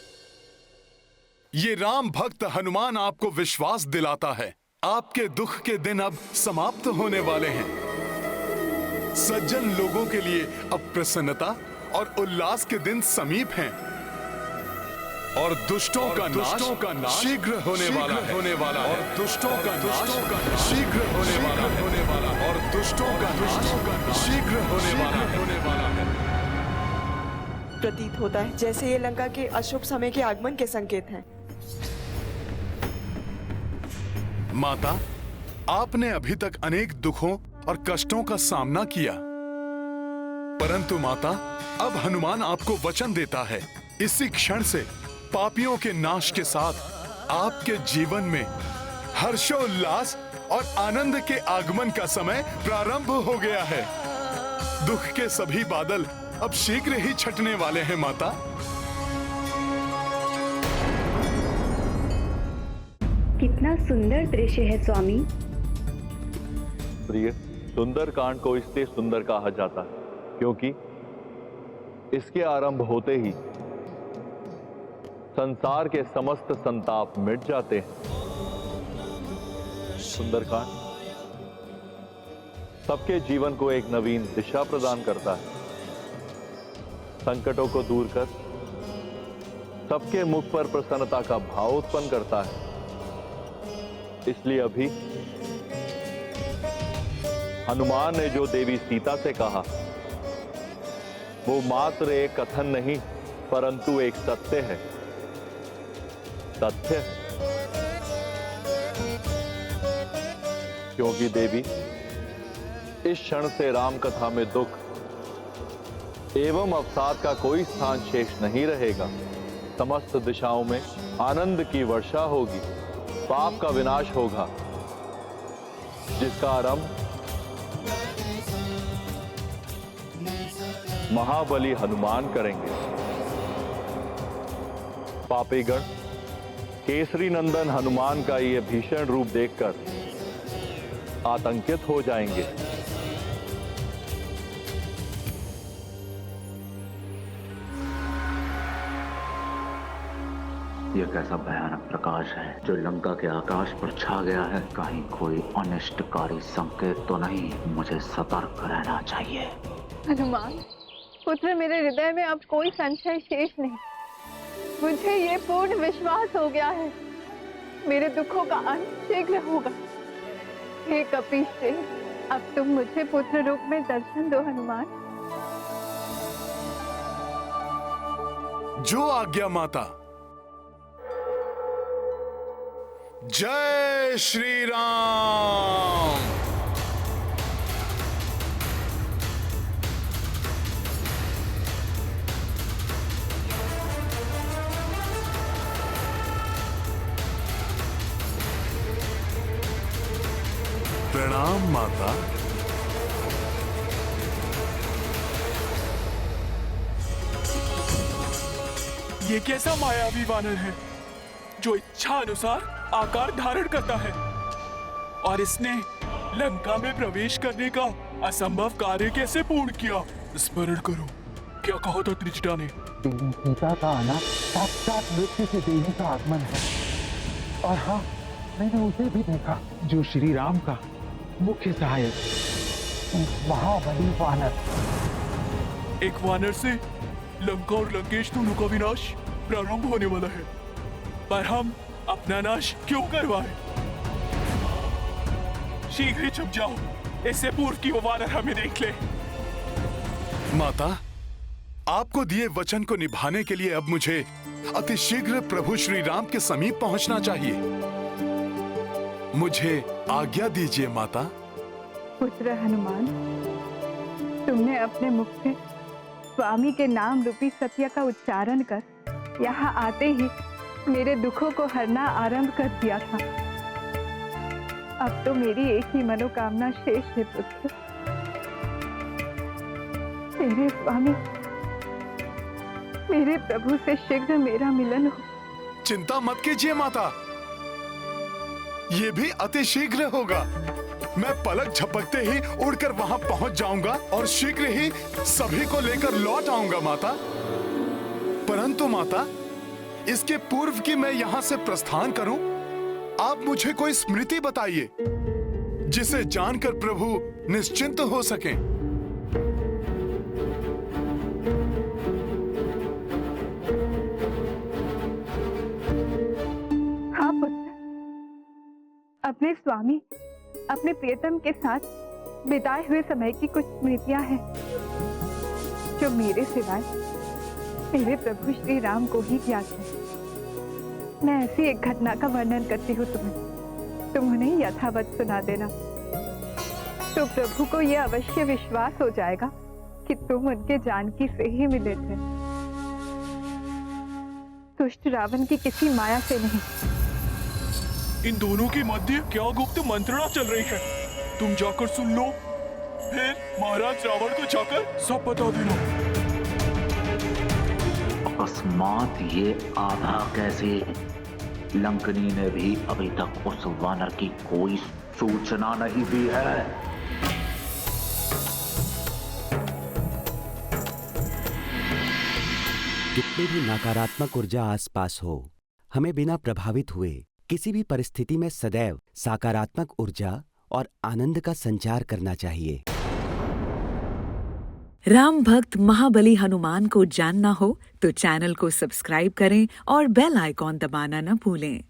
ये राम भक्त हनुमान आपको विश्वास दिलाता है आपके दुख के दिन अब समाप्त होने वाले हैं। सज्जन लोगों के लिए अब प्रसन्नता और उल्लास के दिन समीप हैं और दुष्टों का नाश शीघ्र होने वाला है और दुष्टों का नाश शीघ्र होने वाला और दुष्टों का नाश शीघ्र होने वाला है। प्रतीत होता है जैसे ये लंका के अशुभ समय के आगमन के संकेत हैं। माता, आपने अभी तक अनेक दुखों और कष्टों का सामना किया, परंतु माता, अब हनुमान आपको वचन देता है इसी क्षण से पापियों के नाश के साथ आपके जीवन में हर्षोल्लास और आनंद के आगमन का समय प्रारंभ हो गया है। दुख के सभी बादल अब शीघ्र ही छटने वाले हैं माता। कितना सुंदर दृश्य है स्वामी। प्रिय, सुंदर कांड को इसलिए सुंदर कहा जाता है क्योंकि इसके आरंभ होते ही संसार के समस्त संताप मिट जाते हैं। सुंदरकांड सबके जीवन को एक नवीन दिशा प्रदान करता है, संकटों को दूर कर सबके मुख पर प्रसन्नता का भाव उत्पन्न करता है। इसलिए अभी हनुमान ने जो देवी सीता से कहा वो मात्र एक कथन नहीं परंतु एक सत्य है। तथ्य क्योंकि देवी, इस क्षण से राम कथा में दुख एवं अवसाद का कोई स्थान शेष नहीं रहेगा। समस्त दिशाओं में आनंद की वर्षा होगी, पाप का विनाश होगा, जिसका आरंभ महाबली हनुमान करेंगे। पापीगण केसरी नंदन हनुमान का ये भीषण रूप देखकर आतंकित हो जाएंगे। यह कैसा भयानक प्रकाश है जो लंका के आकाश पर छा गया है। कहीं कोई अनिष्टकारी संकेत तो नहीं? मुझे सतर्क रहना चाहिए। हनुमान पुत्र, मेरे हृदय में अब कोई संशय शेष नहीं। मुझे ये पूर्ण विश्वास हो गया है, मेरे दुखों का अंत शीघ्र होगा। हे कपीश, अब तुम मुझे पुत्र रूप में दर्शन दो हनुमान। जो आज्ञा माता। जय श्री राम। प्रणाम माता। ये कैसा मायावी वानर है जो इच्छा अनुसार आकार धारण करता है, और इसने लंका में प्रवेश करने का असंभव कार्य कैसे पूर्ण किया? स्मरण करो, क्या कहा था त्रिजटा ने? देवी सीता का आना साक्षात मृत्यु से देवी का आगमन है। और हाँ, मैंने उसे भी देखा जो श्री राम का मुख्य सहायक, एक महाबली वानर। एक वानर से लंका और लंकेश दोनों का विनाश प्रारंभ होने वाला है, पर हम अपना नाश क्यों करवाएं? शीघ्र ही छुप जाओ, इससे पूर्व की वो वानर हमें देख ले। माता, आपको दिए वचन को निभाने के लिए अब मुझे अतिशीघ्र प्रभु श्री राम के समीप पहुंचना चाहिए। मुझे आज्ञा दीजिए माता। पुत्र हनुमान, तुमने अपने मुख से स्वामी के नाम रूपी सत्य का उच्चारण कर यहाँ आते ही मेरे दुखों को हरना आरंभ कर दिया था। अब तो मेरी एक ही मनोकामना शेष है पुत्र। मेरे स्वामी, मेरे प्रभु से शीघ्र मेरा मिलन हो। चिंता मत कीजिए माता, ये भी अति शीघ्र होगा। मैं पलक झपकते ही उड़कर वहां पहुंच जाऊंगा और शीघ्र ही सभी को लेकर लौट आऊंगा माता। परंतु माता, इसके पूर्व कि मैं यहां से प्रस्थान करूं, आप मुझे कोई स्मृति बताइए जिसे जानकर प्रभु निश्चिंत हो सकें। हाँ पुत्र, अपने स्वामी, अपने प्रियतम के साथ बिताए हुए समय की कुछ स्मृतियां हैं जो मेरे सिवाय मेरे प्रभु श्री राम को ही ज्ञात है। मैं ऐसी एक घटना का वर्णन करती हूँ तुम्हें, तुम उन्हें यथावत सुना देना, तो प्रभु को यह अवश्य विश्वास हो जाएगा कि तुम उनके जानकी से ही मिले थे, दुष्ट रावण की किसी माया से नहीं। इन दोनों के मध्य क्या गुप्त मंत्रणा चल रही है? तुम जाकर सुन लो, फिर महाराज रावण को जाकर सब बता देना। अकस्मात ये आधा कैसे? लंकनी ने भी अभी तक उस वानर की कोई सूचना नहीं दी है। कितनी भी नकारात्मक ऊर्जा आसपास हो, हमें बिना प्रभावित हुए किसी भी परिस्थिति में सदैव सकारात्मक ऊर्जा और आनंद का संचार करना चाहिए। राम भक्त महाबली हनुमान को जानना हो तो चैनल को सब्सक्राइब करें और बेल आइकॉन दबाना न भूलें।